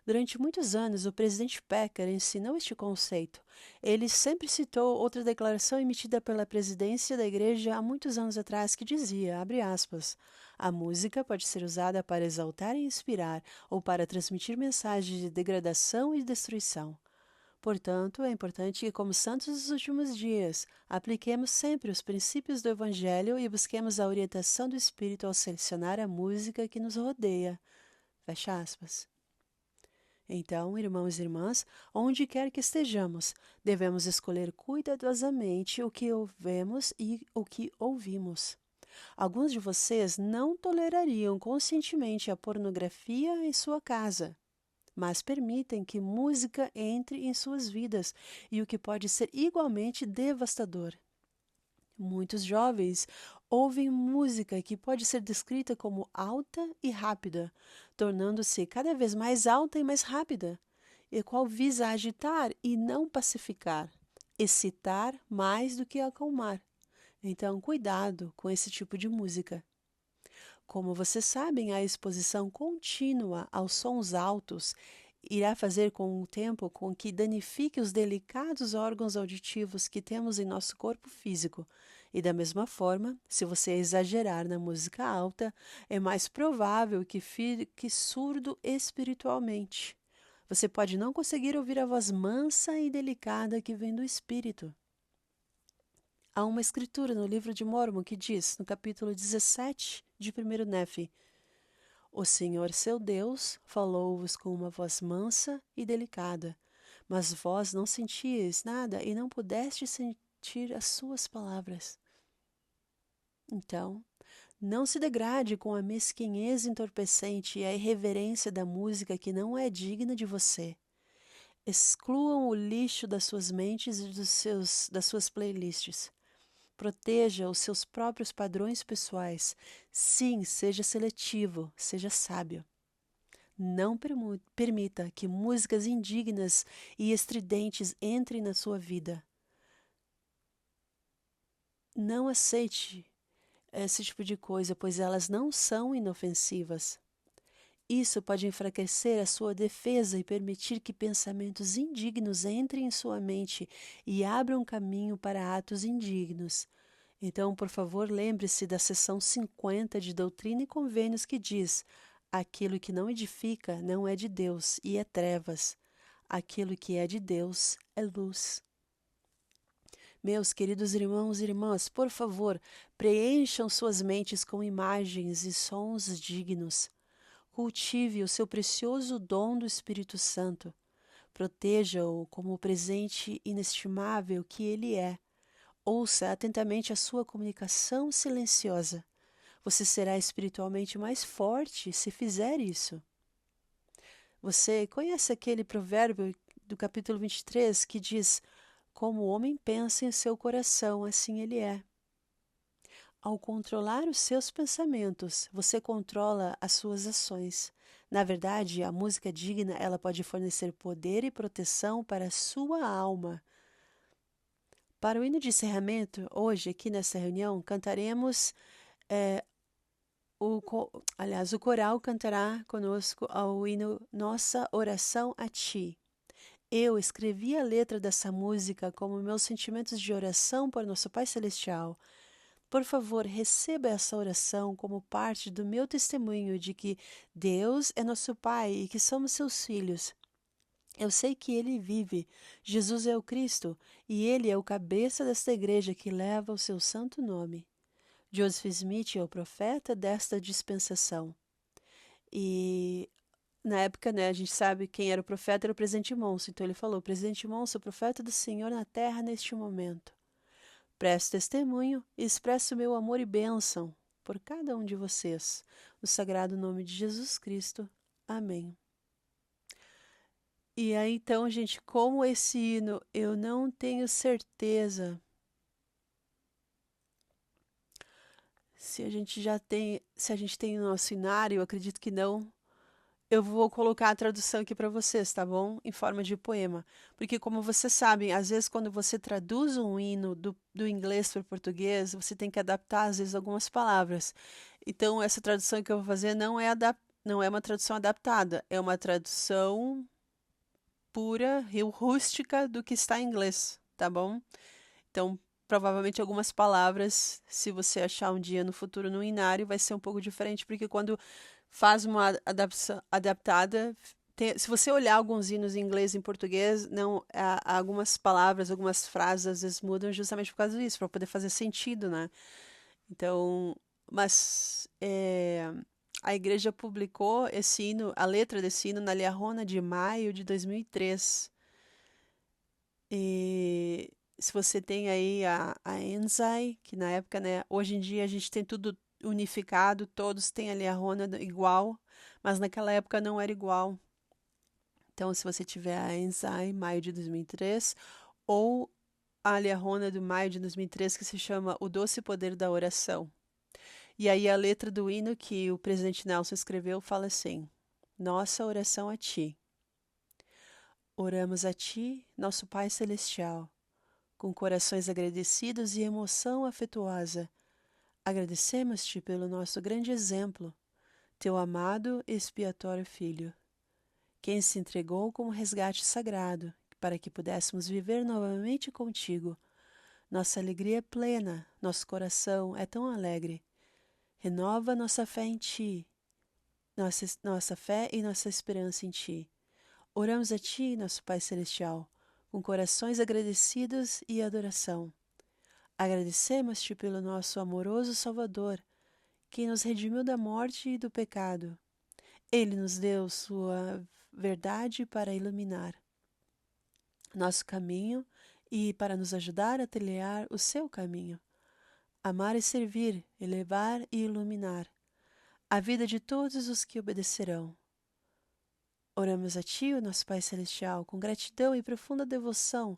Durante muitos anos, o presidente Packer ensinou este conceito. Ele sempre citou outra declaração emitida pela presidência da igreja há muitos anos atrás que dizia, abre aspas, a música pode ser usada para exaltar e inspirar ou para transmitir mensagens de degradação e destruição. Portanto, é importante que, como santos dos últimos dias, apliquemos sempre os princípios do Evangelho e busquemos a orientação do Espírito ao selecionar a música que nos rodeia. Fecha aspas. Então, irmãos e irmãs, onde quer que estejamos, devemos escolher cuidadosamente o que ouvemos e o que ouvimos. Alguns de vocês não tolerariam conscientemente a pornografia em sua casa, mas permitem que música entre em suas vidas, e o que pode ser igualmente devastador. Muitos jovens ouvem música que pode ser descrita como alta e rápida, tornando-se cada vez mais alta e mais rápida, e qual visa agitar e não pacificar, excitar mais do que acalmar. Então, cuidado com esse tipo de música. Como vocês sabem, a exposição contínua aos sons altos irá fazer com o tempo com que danifique os delicados órgãos auditivos que temos em nosso corpo físico. E da mesma forma, se você exagerar na música alta, é mais provável que fique surdo espiritualmente. Você pode não conseguir ouvir a voz mansa e delicada que vem do Espírito. Há uma escritura no livro de Mórmon que diz, no capítulo 17 de 1 Nefe, o Senhor seu Deus falou-vos com uma voz mansa e delicada, mas vós não sentíeis nada e não pudestes sentir as suas palavras. Então, não se degrade com a mesquinhez entorpecente e a irreverência da música que não é digna de você. Excluam o lixo das suas mentes e das suas playlists. Proteja os seus próprios padrões pessoais. Sim, seja seletivo, seja sábio. Não permita que músicas indignas e estridentes entrem na sua vida. Não aceite esse tipo de coisa, pois elas não são inofensivas. Isso pode enfraquecer a sua defesa e permitir que pensamentos indignos entrem em sua mente e abram caminho para atos indignos. Então, por favor, lembre-se da seção 50 de Doutrina e Convênios que diz: aquilo que não edifica não é de Deus e é trevas. Aquilo que é de Deus é luz. Meus queridos irmãos e irmãs, por favor, preencham suas mentes com imagens e sons dignos. Cultive o seu precioso dom do Espírito Santo. Proteja-o como o presente inestimável que ele é. Ouça atentamente a sua comunicação silenciosa. Você será espiritualmente mais forte se fizer isso. Você conhece aquele provérbio do capítulo 23 que diz: como o homem pensa em seu coração, assim ele é. Ao controlar os seus pensamentos, você controla as suas ações. Na verdade, a música digna, ela pode fornecer poder e proteção para a sua alma. Para o hino de encerramento, hoje, aqui nessa reunião, cantaremos, o coral cantará conosco ao hino Nossa Oração a Ti. Eu escrevi a letra dessa música como meus sentimentos de oração por nosso Pai Celestial. Por favor, receba essa oração como parte do meu testemunho de que Deus é nosso Pai e que somos seus filhos. Eu sei que Ele vive, Jesus é o Cristo, e Ele é o cabeça desta igreja que leva o seu santo nome. Joseph Smith é o profeta desta dispensação. E na época, né, a gente sabe quem era o profeta, era o presidente Monson. Então ele falou: Presidente Monson, o profeta do Senhor na terra neste momento. Presto testemunho e expresso meu amor e bênção por cada um de vocês. No sagrado nome de Jesus Cristo. Amém. E aí, então, gente, como esse hino, eu não tenho certeza se a gente tem o nosso hinário, eu acredito que não. Eu vou colocar a tradução aqui para vocês, tá bom? Em forma de poema. Porque, como vocês sabem, às vezes quando você traduz um hino do inglês para o português, você tem que adaptar, às vezes, algumas palavras. Então, essa tradução que eu vou fazer não é uma tradução adaptada, é uma tradução pura, rústica do que está em inglês, tá bom? Então, provavelmente algumas palavras, se você achar um dia no futuro no inário, vai ser um pouco diferente, porque quando faz uma adaptação adaptada, se você olhar alguns hinos em inglês e em português, não, algumas palavras, algumas frases às vezes mudam justamente por causa disso, para poder fazer sentido, né? Então, mas a igreja publicou esse hino, a letra desse hino na Liahona de maio de 2003. E se você tem aí a Enzai, que na época, né, hoje em dia a gente tem tudo unificado, todos têm a Liahona igual, mas naquela época não era igual. Então, se você tiver a Enzai, maio de 2003, ou a Liahona do maio de 2003, que se chama O Doce Poder da Oração. E aí a letra do hino que o presidente Nelson escreveu fala assim: Nossa oração a ti. Oramos a ti, nosso Pai Celestial, com corações agradecidos e emoção afetuosa. Agradecemos-te pelo nosso grande exemplo, teu amado e expiatório Filho, quem se entregou como resgate sagrado, para que pudéssemos viver novamente contigo. Nossa alegria é plena, nosso coração é tão alegre. Renova nossa fé em ti, nossa fé e nossa esperança em ti. Oramos a ti, nosso Pai Celestial, com corações agradecidos e adoração. Agradecemos-te pelo nosso amoroso Salvador, que nos redimiu da morte e do pecado. Ele nos deu sua verdade para iluminar nosso caminho e para nos ajudar a trilhar o seu caminho. Amar e servir, elevar e iluminar a vida de todos os que obedecerão. Oramos a Ti, o nosso Pai Celestial, com gratidão e profunda devoção,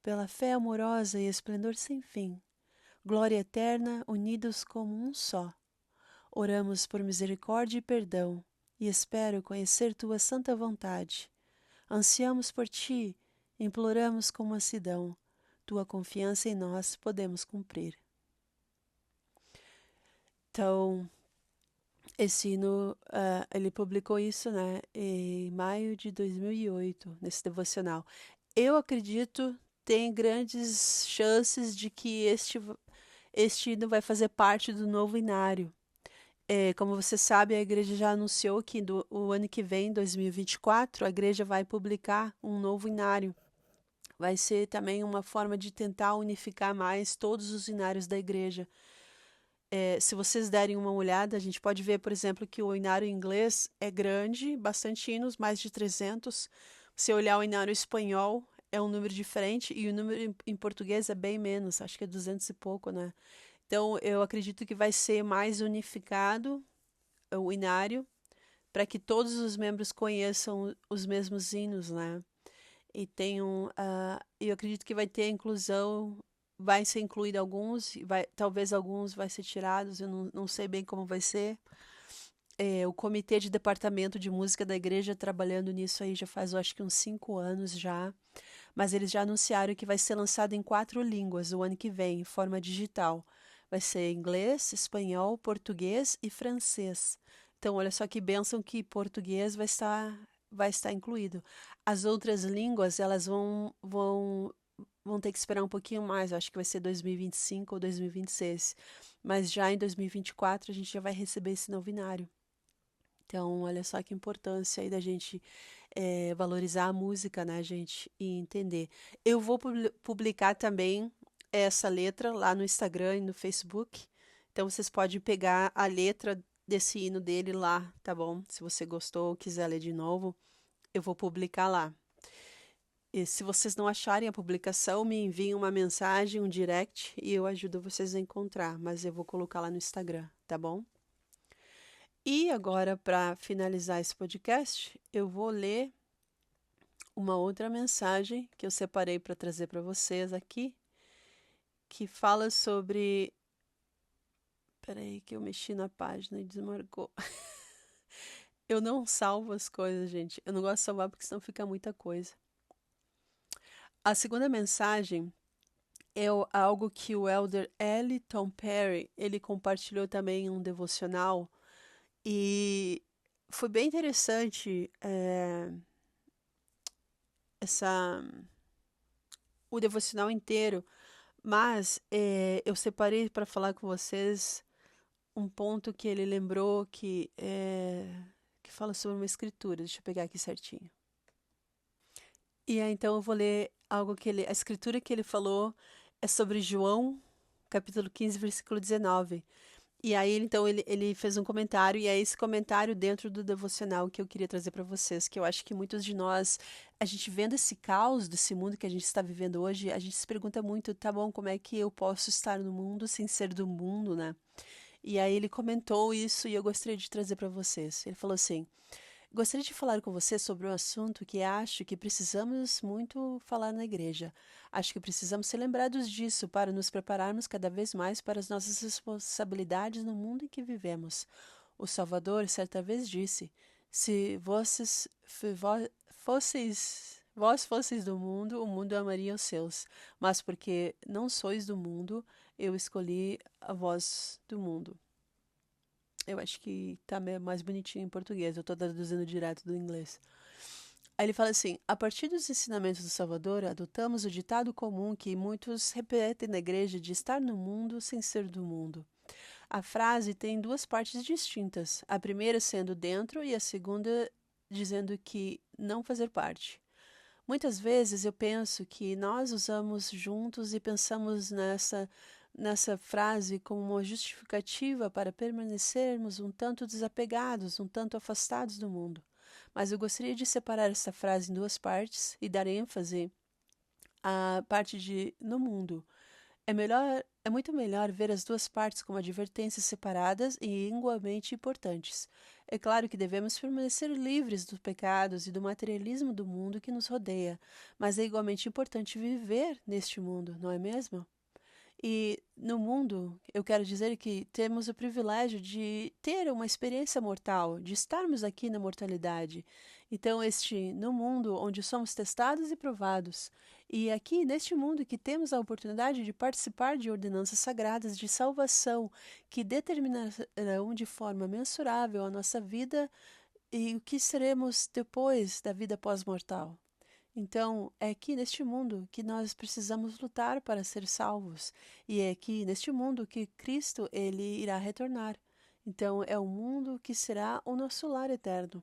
pela fé amorosa e esplendor sem fim, glória eterna, unidos como um só. Oramos por misericórdia e perdão, e espero conhecer Tua santa vontade. Ansiamos por Ti, imploramos com mansidão, Tua confiança em nós podemos cumprir. Então, esse hino, ele publicou isso, né, em maio de 2008, nesse devocional. Eu acredito, tem grandes chances de que este hino vai fazer parte do novo inário. Como você sabe, a igreja já anunciou que o ano que vem, 2024, a igreja vai publicar um novo inário. vai ser também uma forma de tentar unificar mais todos os inários da igreja. Se vocês derem uma olhada, a gente pode ver, por exemplo, que o inário inglês é grande, bastante hinos, mais de 300. Se olhar o inário espanhol, é um número diferente, e o número em português é bem menos, acho que é 200 e pouco, né? Então, eu acredito que vai ser mais unificado o inário, para que todos os membros conheçam os mesmos hinos, né? E tenham, eu acredito que vai ter inclusão, vai ser incluído alguns, talvez alguns vai ser tirados, eu não sei bem como vai ser. O comitê de departamento de música da igreja trabalhando nisso aí já faz, eu acho que uns 5 anos já, mas eles já anunciaram que vai ser lançado em 4 línguas o ano que vem, em forma digital. Vai ser inglês, espanhol, português e francês. Então, olha só que bênção que português vai estar incluído. As outras línguas, elas vão ter que esperar um pouquinho mais. Eu acho que vai ser 2025 ou 2026. Mas já em 2024 a gente já vai receber esse novinário. Então, olha só que importância aí da gente valorizar a música, né, gente? E entender. Eu vou publicar também essa letra lá no Instagram e no Facebook. Então, vocês podem pegar a letra desse hino dele lá, tá bom? Se você gostou ou quiser ler de novo, eu vou publicar lá. E se vocês não acharem a publicação, me enviem uma mensagem, um direct, e eu ajudo vocês a encontrar. Mas eu vou colocar lá no Instagram, tá bom? E agora, para finalizar esse podcast, eu vou ler uma outra mensagem que eu separei para trazer para vocês aqui, que fala sobre. Peraí, que eu mexi na página e desmarcou. Eu não salvo as coisas, gente. Eu não gosto de salvar porque senão fica muita coisa. A segunda mensagem é algo que o elder L. Tom Perry, ele compartilhou também em um devocional. E foi bem interessante o devocional inteiro, mas eu separei para falar com vocês um ponto que ele lembrou que fala sobre uma escritura. Deixa eu pegar aqui certinho. E aí, então eu vou ler algo a escritura que ele falou é sobre João, capítulo 15, versículo 19. E aí, então, ele fez um comentário, e é esse comentário dentro do devocional que eu queria trazer para vocês, que eu acho que muitos de nós, a gente vendo esse caos desse mundo que a gente está vivendo hoje, a gente se pergunta muito, tá bom, como é que eu posso estar no mundo sem ser do mundo, né? E aí ele comentou isso e eu gostaria de trazer para vocês. Ele falou assim: gostaria de falar com você sobre um assunto que acho que precisamos muito falar na igreja. Acho que precisamos ser lembrados disso para nos prepararmos cada vez mais para as nossas responsabilidades no mundo em que vivemos. O Salvador certa vez disse: se vós fosseis do mundo, o mundo amaria os seus. Mas porque não sois do mundo, eu escolhi a voz do mundo. Eu acho que tá mais bonitinho em português, eu tô traduzindo direto do inglês. Aí ele fala assim: a partir dos ensinamentos do Salvador, adotamos o ditado comum que muitos repetem na igreja de estar no mundo sem ser do mundo. A frase tem duas partes distintas, a primeira sendo dentro e a segunda dizendo que não fazer parte. Muitas vezes eu penso que nós usamos juntos e pensamos nessa frase como uma justificativa para permanecermos um tanto desapegados, um tanto afastados do mundo. Mas eu gostaria de separar essa frase em duas partes e dar ênfase à parte de no mundo. É muito melhor ver as duas partes como advertências separadas e igualmente importantes. É claro que devemos permanecer livres dos pecados e do materialismo do mundo que nos rodeia, mas é igualmente importante viver neste mundo, não é mesmo? E no mundo, eu quero dizer que temos o privilégio de ter uma experiência mortal, de estarmos aqui na mortalidade. Então, no mundo onde somos testados e provados, e aqui neste mundo que temos a oportunidade de participar de ordenanças sagradas de salvação que determinarão de forma mensurável a nossa vida e o que seremos depois da vida pós-mortal. Então, é aqui neste mundo que nós precisamos lutar para ser salvos, e é aqui neste mundo que Cristo ele irá retornar. Então, é o mundo que será o nosso lar eterno.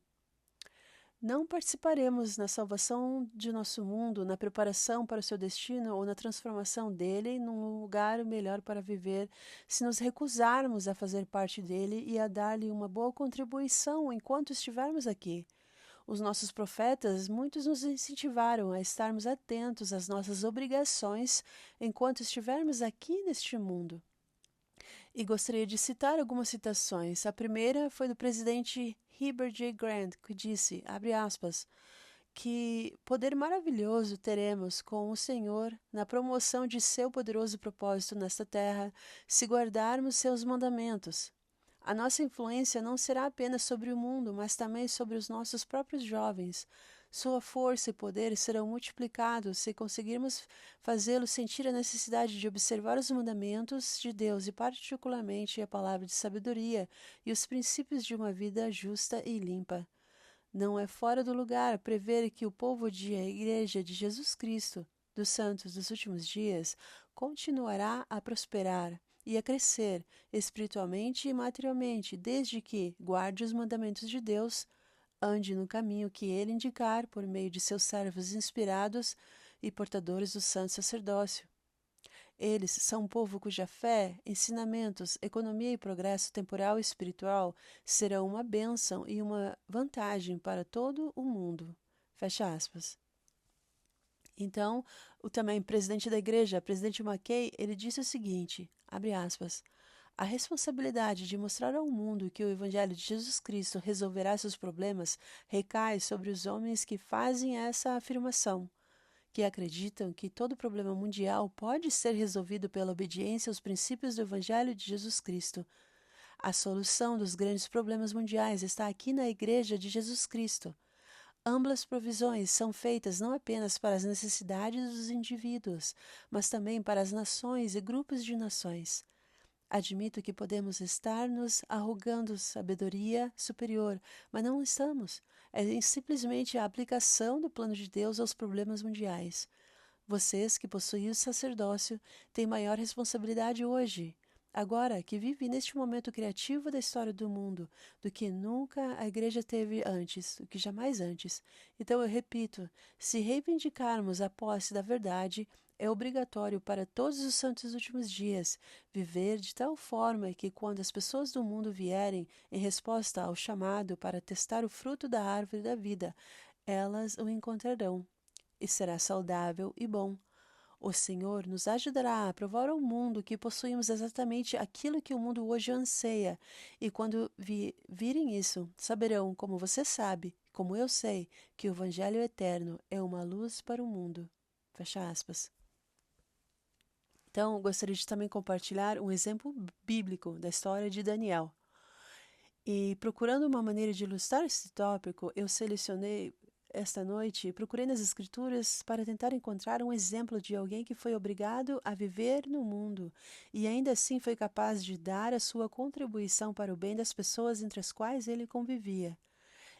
Não participaremos na salvação de nosso mundo, na preparação para o seu destino ou na transformação dele num lugar melhor para viver, se nos recusarmos a fazer parte dele e a dar-lhe uma boa contribuição enquanto estivermos aqui. Os nossos profetas, muitos nos incentivaram a estarmos atentos às nossas obrigações enquanto estivermos aqui neste mundo. E gostaria de citar algumas citações. A primeira foi do presidente Heber J. Grant, que disse, abre aspas, que poder maravilhoso teremos com o Senhor na promoção de seu poderoso propósito nesta terra, se guardarmos seus mandamentos. A nossa influência não será apenas sobre o mundo, mas também sobre os nossos próprios jovens. Sua força e poder serão multiplicados se conseguirmos fazê-los sentir a necessidade de observar os mandamentos de Deus e, particularmente, a palavra de sabedoria e os princípios de uma vida justa e limpa. Não é fora do lugar prever que o povo de a Igreja de Jesus Cristo, dos santos dos últimos dias, continuará a prosperar e a crescer espiritualmente e materialmente, desde que guarde os mandamentos de Deus, ande no caminho que ele indicar por meio de seus servos inspirados e portadores do santo sacerdócio. Eles são um povo cuja fé, ensinamentos, economia e progresso temporal e espiritual serão uma bênção e uma vantagem para todo o mundo. Fecha aspas. Então, o também presidente da igreja, presidente Mackay, ele disse o seguinte, abre aspas, a responsabilidade de mostrar ao mundo que o Evangelho de Jesus Cristo resolverá seus problemas recai sobre os homens que fazem essa afirmação, que acreditam que todo problema mundial pode ser resolvido pela obediência aos princípios do Evangelho de Jesus Cristo. A solução dos grandes problemas mundiais está aqui na Igreja de Jesus Cristo. Ambas provisões são feitas não apenas para as necessidades dos indivíduos, mas também para as nações e grupos de nações. Admito que podemos estar nos arrogando sabedoria superior, mas não estamos. É simplesmente a aplicação do plano de Deus aos problemas mundiais. Vocês que possuem o sacerdócio têm maior responsabilidade hoje, agora que vivem neste momento criativo da história do mundo, do que nunca a igreja teve antes, do que jamais antes. Então eu repito, se reivindicarmos a posse da verdade, é obrigatório para todos os santos dos últimos dias viver de tal forma que, quando as pessoas do mundo vierem em resposta ao chamado para testar o fruto da árvore da vida, elas o encontrarão e será saudável e bom. O Senhor nos ajudará a provar ao mundo que possuímos exatamente aquilo que o mundo hoje anseia, e quando virem isso, saberão, como você sabe, como eu sei, que o Evangelho eterno é uma luz para o mundo. Fecha aspas. Então, gostaria de também compartilhar um exemplo bíblico da história de Daniel. E procurando uma maneira de ilustrar esse tópico, eu selecionei esta noite, procurei nas Escrituras para tentar encontrar um exemplo de alguém que foi obrigado a viver no mundo e ainda assim foi capaz de dar a sua contribuição para o bem das pessoas entre as quais ele convivia.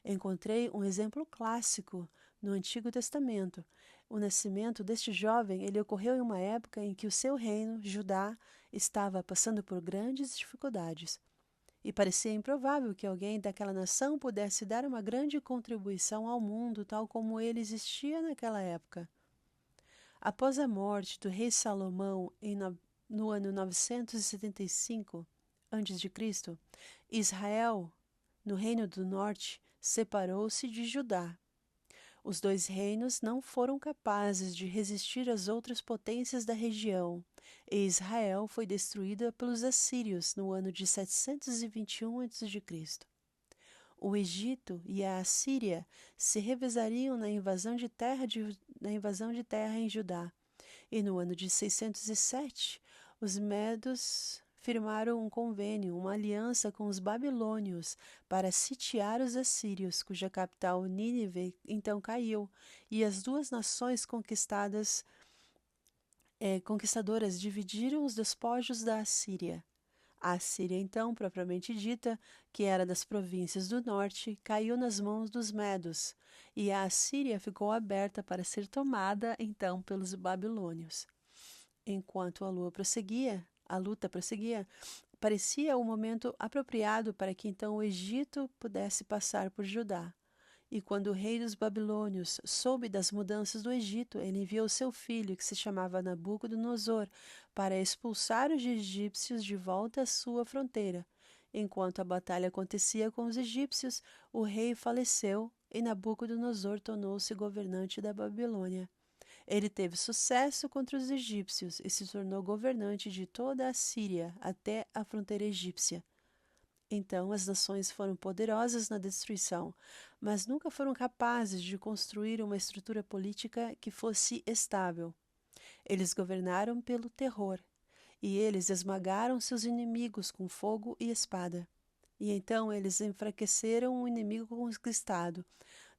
Encontrei um exemplo clássico no Antigo Testamento. O nascimento deste jovem ele ocorreu em uma época em que o seu reino, Judá, estava passando por grandes dificuldades. E parecia improvável que alguém daquela nação pudesse dar uma grande contribuição ao mundo tal como ele existia naquela época. Após a morte do rei Salomão no ano 975 a.C., Israel, no Reino do Norte, separou-se de Judá. Os dois reinos não foram capazes de resistir às outras potências da região, e Israel foi destruída pelos assírios no ano de 721 a.C. O Egito e a Assíria se revezariam na invasão de terra em Judá, e no ano de 607, os medos firmaram um convênio, uma aliança com os babilônios para sitiar os assírios, cuja capital, Nínive, então caiu, e as duas nações conquistadoras dividiram os despojos da Assíria. A Assíria, então, propriamente dita, que era das províncias do norte, caiu nas mãos dos medos, e a Assíria ficou aberta para ser tomada, então, pelos babilônios. Enquanto a luta prosseguia, parecia o momento apropriado para que então o Egito pudesse passar por Judá. E quando o rei dos babilônios soube das mudanças do Egito, ele enviou seu filho, que se chamava Nabucodonosor, para expulsar os egípcios de volta à sua fronteira. Enquanto a batalha acontecia com os egípcios, o rei faleceu e Nabucodonosor tornou-se governante da Babilônia. Ele teve sucesso contra os egípcios e se tornou governante de toda a Síria até a fronteira egípcia. Então as nações foram poderosas na destruição, mas nunca foram capazes de construir uma estrutura política que fosse estável. Eles governaram pelo terror, e eles esmagaram seus inimigos com fogo e espada. E então eles enfraqueceram o inimigo conquistado,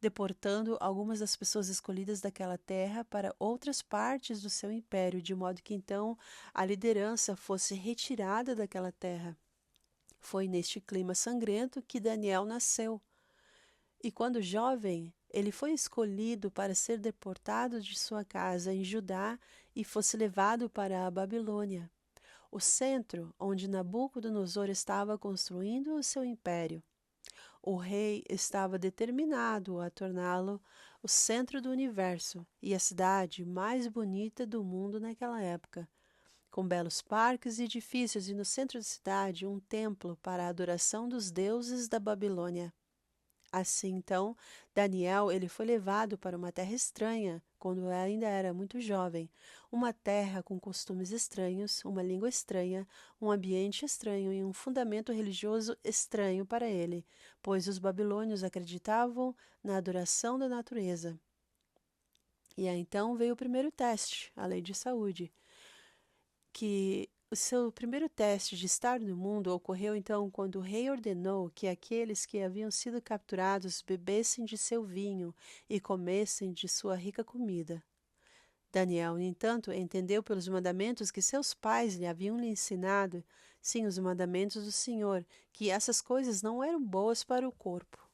deportando algumas das pessoas escolhidas daquela terra para outras partes do seu império, de modo que então a liderança fosse retirada daquela terra. Foi neste clima sangrento que Daniel nasceu. E quando jovem, ele foi escolhido para ser deportado de sua casa em Judá e fosse levado para a Babilônia, o centro onde Nabucodonosor estava construindo o seu império. O rei estava determinado a torná-lo o centro do universo e a cidade mais bonita do mundo naquela época, com belos parques e edifícios, e no centro da cidade um templo para a adoração dos deuses da Babilônia. Assim, então, Daniel ele foi levado para uma terra estranha, quando ainda era muito jovem, uma terra com costumes estranhos, uma língua estranha, um ambiente estranho e um fundamento religioso estranho para ele, pois os babilônios acreditavam na adoração da natureza. E aí então veio o primeiro teste, a lei de saúde, que o seu primeiro teste de estar no mundo ocorreu então quando o rei ordenou que aqueles que haviam sido capturados bebessem de seu vinho e comessem de sua rica comida. Daniel, no entanto, entendeu pelos mandamentos que seus pais lhe haviam ensinado, sim, os mandamentos do Senhor, que essas coisas não eram boas para o corpo.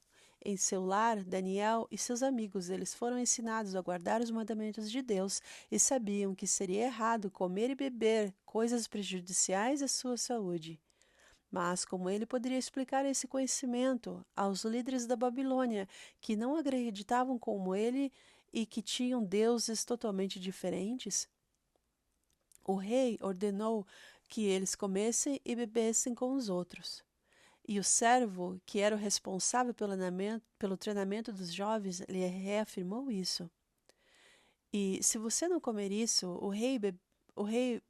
Em seu lar, Daniel e seus amigos, eles foram ensinados a guardar os mandamentos de Deus e sabiam que seria errado comer e beber coisas prejudiciais à sua saúde. Mas como ele poderia explicar esse conhecimento aos líderes da Babilônia, que não acreditavam como ele e que tinham deuses totalmente diferentes? O rei ordenou que eles comessem e bebessem com os outros. E o servo, que era o responsável pelo treinamento dos jovens, lhe reafirmou isso. E se você não comer isso, o rei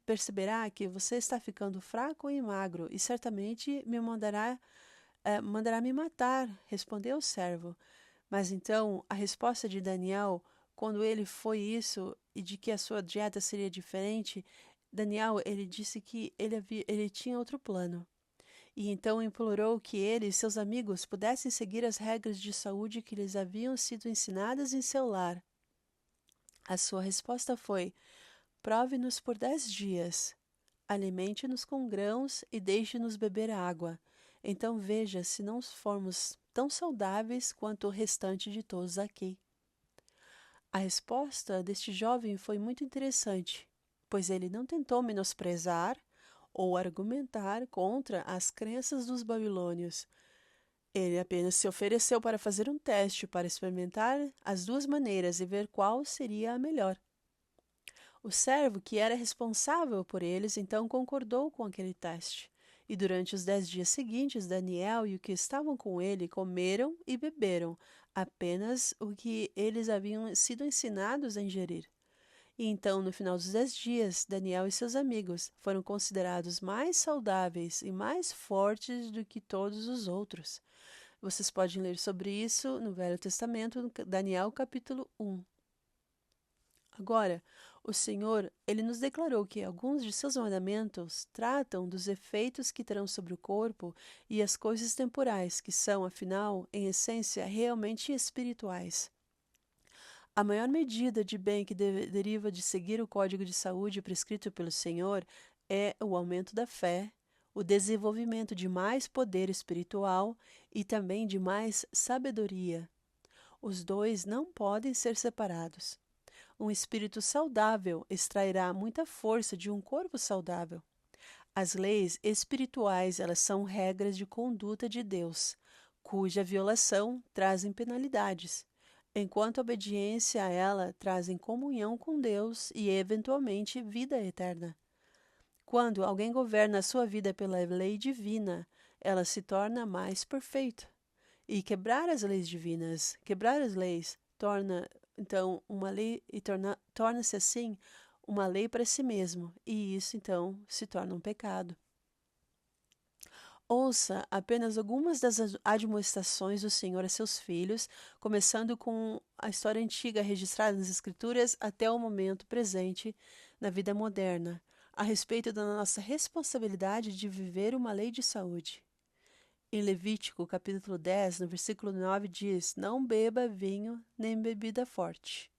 perceberá que você está ficando fraco e magro, e certamente mandará me matar, respondeu o servo. Mas então a resposta de Daniel, quando ele foi isso e de que a sua dieta seria diferente, Daniel ele disse que ele tinha outro plano. E então implorou que ele e seus amigos pudessem seguir as regras de saúde que lhes haviam sido ensinadas em seu lar. A sua resposta foi: prove-nos por 10 dias, alimente-nos com grãos e deixe-nos beber água. Então veja se não formos tão saudáveis quanto o restante de todos aqui. A resposta deste jovem foi muito interessante, pois ele não tentou menosprezar ou argumentar contra as crenças dos babilônios. Ele apenas se ofereceu para fazer um teste para experimentar as duas maneiras e ver qual seria a melhor. O servo, que era responsável por eles, então concordou com aquele teste. E durante os 10 dias seguintes, Daniel e os que estavam com ele comeram e beberam apenas o que eles haviam sido ensinados a ingerir. E então, no final dos 10 dias, Daniel e seus amigos foram considerados mais saudáveis e mais fortes do que todos os outros. Vocês podem ler sobre isso no Velho Testamento, no Daniel capítulo 1. Agora, o Senhor, ele nos declarou que alguns de seus mandamentos tratam dos efeitos que terão sobre o corpo e as coisas temporais, que são, afinal, em essência, realmente espirituais. A maior medida de bem que deriva de seguir o código de saúde prescrito pelo Senhor é o aumento da fé, o desenvolvimento de mais poder espiritual e também de mais sabedoria. Os dois não podem ser separados. Um espírito saudável extrairá muita força de um corpo saudável. As leis espirituais, elas são regras de conduta de Deus. cuja violação trazem penalidades, enquanto a obediência a ela trazem comunhão com Deus e, eventualmente, vida eterna. Quando alguém governa a sua vida pela lei divina, ela se torna mais perfeita. E quebrar as leis divinas, quebrar as leis, torna então uma lei e torna-se assim uma lei para si mesmo, e isso então se torna um pecado. Ouça apenas algumas das admoestações do Senhor a seus filhos, começando com a história antiga registrada nas Escrituras até o momento presente na vida moderna, a respeito da nossa responsabilidade de viver uma lei de saúde. Em Levítico, capítulo 10, no versículo 9, diz: Não beba vinho nem bebida forte.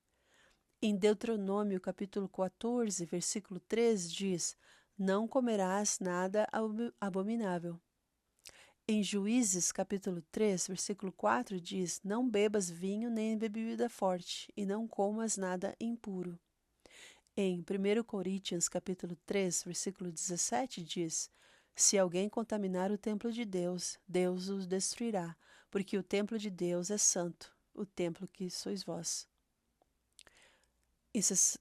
Em Deuteronômio, capítulo 14, versículo 3, diz: Não comerás nada abominável. Em Juízes, capítulo 3, versículo 4, diz: Não bebas vinho nem bebida forte, e não comas nada impuro. Em 1 Coríntios, capítulo 3, versículo 17, diz: Se alguém contaminar o templo de Deus, Deus o destruirá, porque o templo de Deus é santo, o templo que sois vós.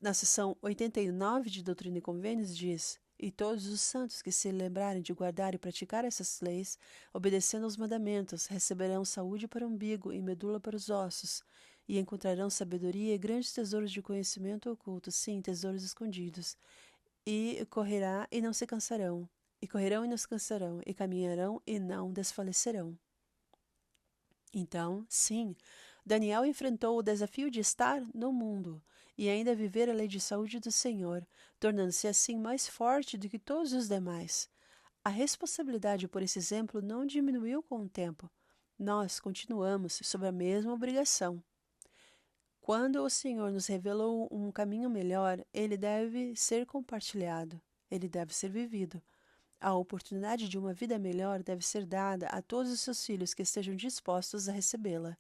Na seção 89 de Doutrina e Convênios diz: E todos os santos que se lembrarem de guardar e praticar essas leis, obedecendo aos mandamentos, receberão saúde para o umbigo e medula para os ossos, e encontrarão sabedoria e grandes tesouros de conhecimento oculto, sim, tesouros escondidos. E correrão e não se cansarão, e caminharão e não desfalecerão. Então, sim, Daniel enfrentou o desafio de estar no mundo e ainda viver a lei de saúde do Senhor, tornando-se assim mais forte do que todos os demais. A responsabilidade por esse exemplo não diminuiu com o tempo. Nós continuamos sob a mesma obrigação. Quando o Senhor nos revelou um caminho melhor, ele deve ser compartilhado, ele deve ser vivido. A oportunidade de uma vida melhor deve ser dada a todos os seus filhos que estejam dispostos a recebê-la.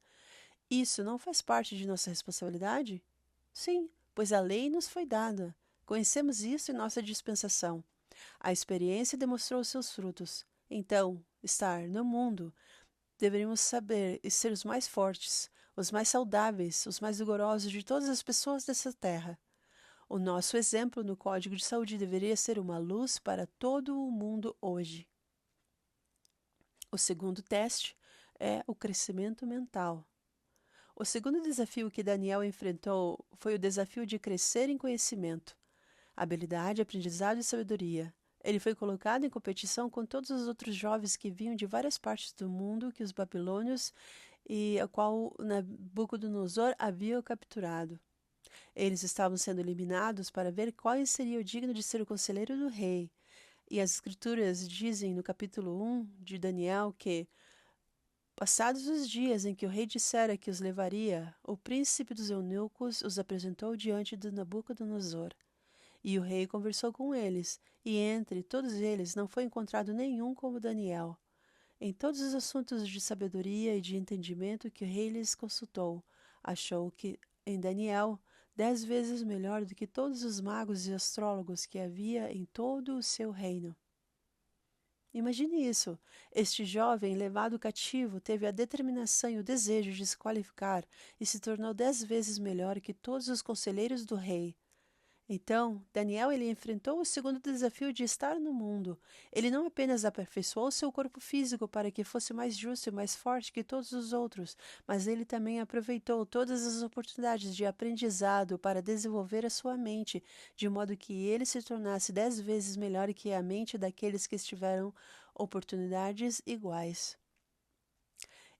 Isso não faz parte de nossa responsabilidade? Sim, pois a lei nos foi dada. Conhecemos isso em nossa dispensação. A experiência demonstrou seus frutos. Então, estar no mundo, deveríamos saber e ser os mais fortes, os mais saudáveis, os mais vigorosos de todas as pessoas dessa terra. O nosso exemplo no Código de Saúde deveria ser uma luz para todo o mundo hoje. O segundo teste é o crescimento mental. O segundo desafio que Daniel enfrentou foi o desafio de crescer em conhecimento, habilidade, aprendizado e sabedoria. Ele foi colocado em competição com todos os outros jovens que vinham de várias partes do mundo que os babilônios e a qual Nabucodonosor havia capturado. Eles estavam sendo eliminados para ver qual seria o digno de ser o conselheiro do rei. E as escrituras dizem no capítulo 1 de Daniel que, passados os dias em que o rei dissera que os levaria, o príncipe dos eunucos os apresentou diante de Nabucodonosor. E o rei conversou com eles, e entre todos eles não foi encontrado nenhum como Daniel. Em todos os assuntos de sabedoria e de entendimento que o rei lhes consultou, achou que em Daniel 10 vezes melhor do que todos os magos e astrólogos que havia em todo o seu reino. Imagine isso. Este jovem, levado cativo, teve a determinação e o desejo de se qualificar e se tornou 10 vezes melhor que todos os conselheiros do rei. Então, Daniel ele enfrentou o segundo desafio de estar no mundo. Ele não apenas aperfeiçoou seu corpo físico para que fosse mais justo e mais forte que todos os outros, mas ele também aproveitou todas as oportunidades de aprendizado para desenvolver a sua mente, de modo que ele se tornasse 10 vezes melhor que a mente daqueles que tiveram oportunidades iguais.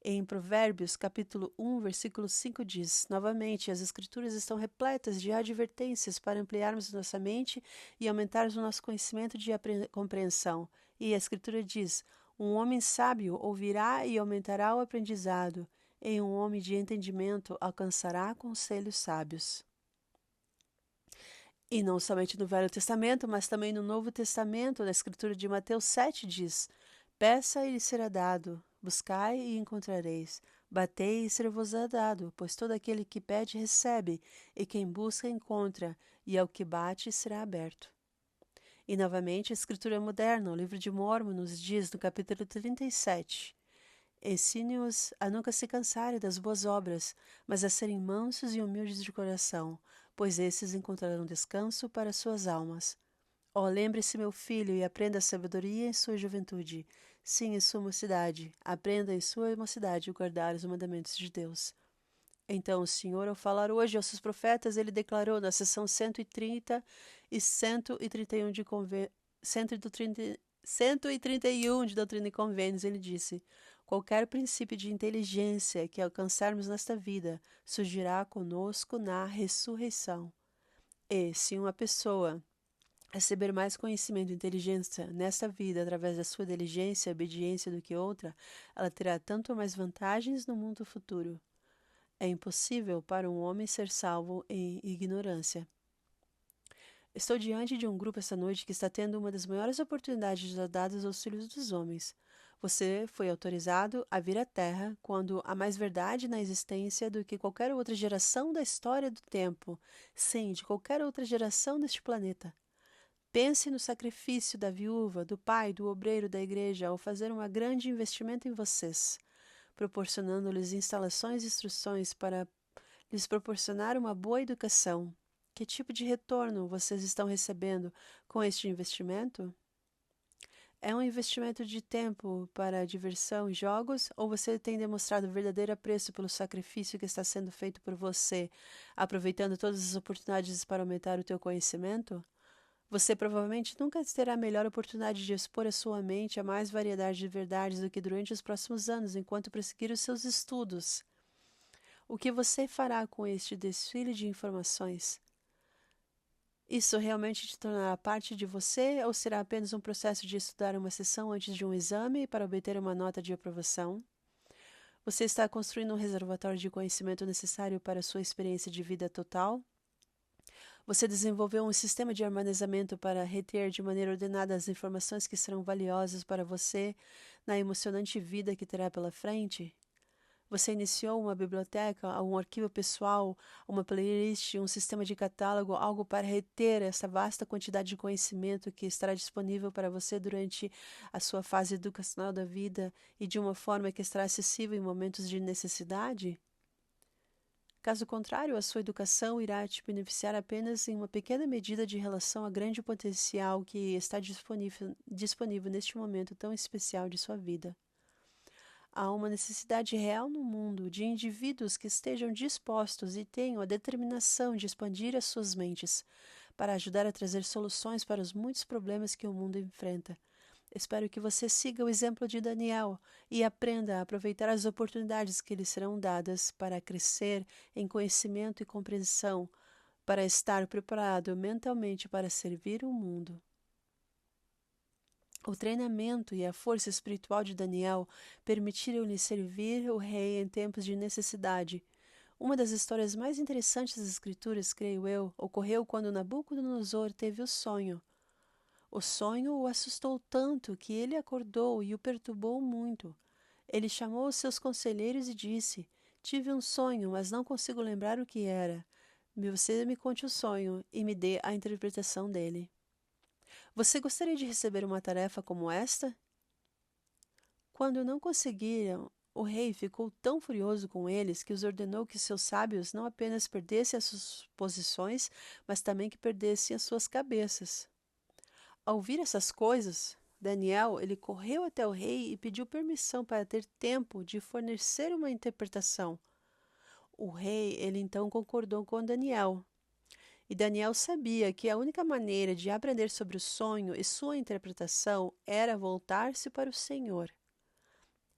Em Provérbios, capítulo 1, versículo 5 diz: Novamente, as Escrituras estão repletas de advertências para ampliarmos nossa mente e aumentarmos o nosso conhecimento de compreensão. E a Escritura diz: Um homem sábio ouvirá e aumentará o aprendizado, e um homem de entendimento alcançará conselhos sábios. E não somente no Velho Testamento, mas também no Novo Testamento, na Escritura de Mateus 7 diz: Peça e lhe será dado, buscai e encontrareis, batei e ser-vos-á dado, pois todo aquele que pede recebe, e quem busca encontra, e ao que bate será aberto. E novamente a Escritura moderna, o livro de Mórmon, nos diz no capítulo 37: Ensine-os a nunca se cansarem das boas obras, mas a serem mansos e humildes de coração, pois esses encontrarão descanso para suas almas. Ó, lembre-se, meu filho, e aprenda a sabedoria em sua juventude. Sim, em sua mocidade. Aprenda em sua mocidade a guardar os mandamentos de Deus. Então o Senhor, ao falar hoje aos seus profetas, ele declarou na sessão 130 e 131 de 131 de Doutrina e Convênios, ele disse: qualquer princípio de inteligência que alcançarmos nesta vida surgirá conosco na ressurreição. E, se uma pessoa receber mais conhecimento e inteligência nesta vida através da sua diligência e obediência do que outra, ela terá tanto mais vantagens no mundo futuro. É impossível para um homem ser salvo em ignorância. Estou diante de um grupo esta noite que está tendo uma das maiores oportunidades já dadas aos filhos dos homens. Você foi autorizado a vir à Terra quando há mais verdade na existência do que qualquer outra geração da história do tempo, sim, de qualquer outra geração deste planeta. Pense no sacrifício da viúva, do pai, do obreiro da igreja ao fazer um grande investimento em vocês, proporcionando-lhes instalações e instruções para lhes proporcionar uma boa educação. Que tipo de retorno vocês estão recebendo com este investimento? É um investimento de tempo para diversão e jogos, ou você tem demonstrado verdadeiro apreço pelo sacrifício que está sendo feito por você, aproveitando todas as oportunidades para aumentar o teu conhecimento? Você provavelmente nunca terá a melhor oportunidade de expor a sua mente a mais variedade de verdades do que durante os próximos anos, enquanto prosseguir os seus estudos. O que você fará com este desfile de informações? Isso realmente te tornará parte de você ou será apenas um processo de estudar uma sessão antes de um exame para obter uma nota de aprovação? Você está construindo um reservatório de conhecimento necessário para a sua experiência de vida total? Você desenvolveu um sistema de armazenamento para reter de maneira ordenada as informações que serão valiosas para você na emocionante vida que terá pela frente? Você iniciou uma biblioteca, um arquivo pessoal, uma playlist, um sistema de catálogo, algo para reter essa vasta quantidade de conhecimento que estará disponível para você durante a sua fase educacional da vida e de uma forma que estará acessível em momentos de necessidade? Caso contrário, a sua educação irá te beneficiar apenas em uma pequena medida de relação ao grande potencial que está disponível neste momento tão especial de sua vida. Há uma necessidade real no mundo de indivíduos que estejam dispostos e tenham a determinação de expandir as suas mentes para ajudar a trazer soluções para os muitos problemas que o mundo enfrenta. Espero que você siga o exemplo de Daniel e aprenda a aproveitar as oportunidades que lhe serão dadas para crescer em conhecimento e compreensão, para estar preparado mentalmente para servir o mundo. O treinamento e a força espiritual de Daniel permitiram-lhe servir o rei em tempos de necessidade. Uma das histórias mais interessantes das Escrituras, creio eu, ocorreu quando Nabucodonosor teve o sonho. O sonho o assustou tanto que ele acordou e o perturbou muito. Ele chamou os seus conselheiros e disse: tive um sonho, mas não consigo lembrar o que era. Você me conte o sonho e me dê a interpretação dele. Você gostaria de receber uma tarefa como esta? Quando não conseguiram, o rei ficou tão furioso com eles que os ordenou que seus sábios não apenas perdessem as suas posições, mas também que perdessem as suas cabeças. Ao ouvir essas coisas, Daniel, ele correu até o rei e pediu permissão para ter tempo de fornecer uma interpretação. O rei, ele então concordou com Daniel. E Daniel sabia que a única maneira de aprender sobre o sonho e sua interpretação era voltar-se para o Senhor.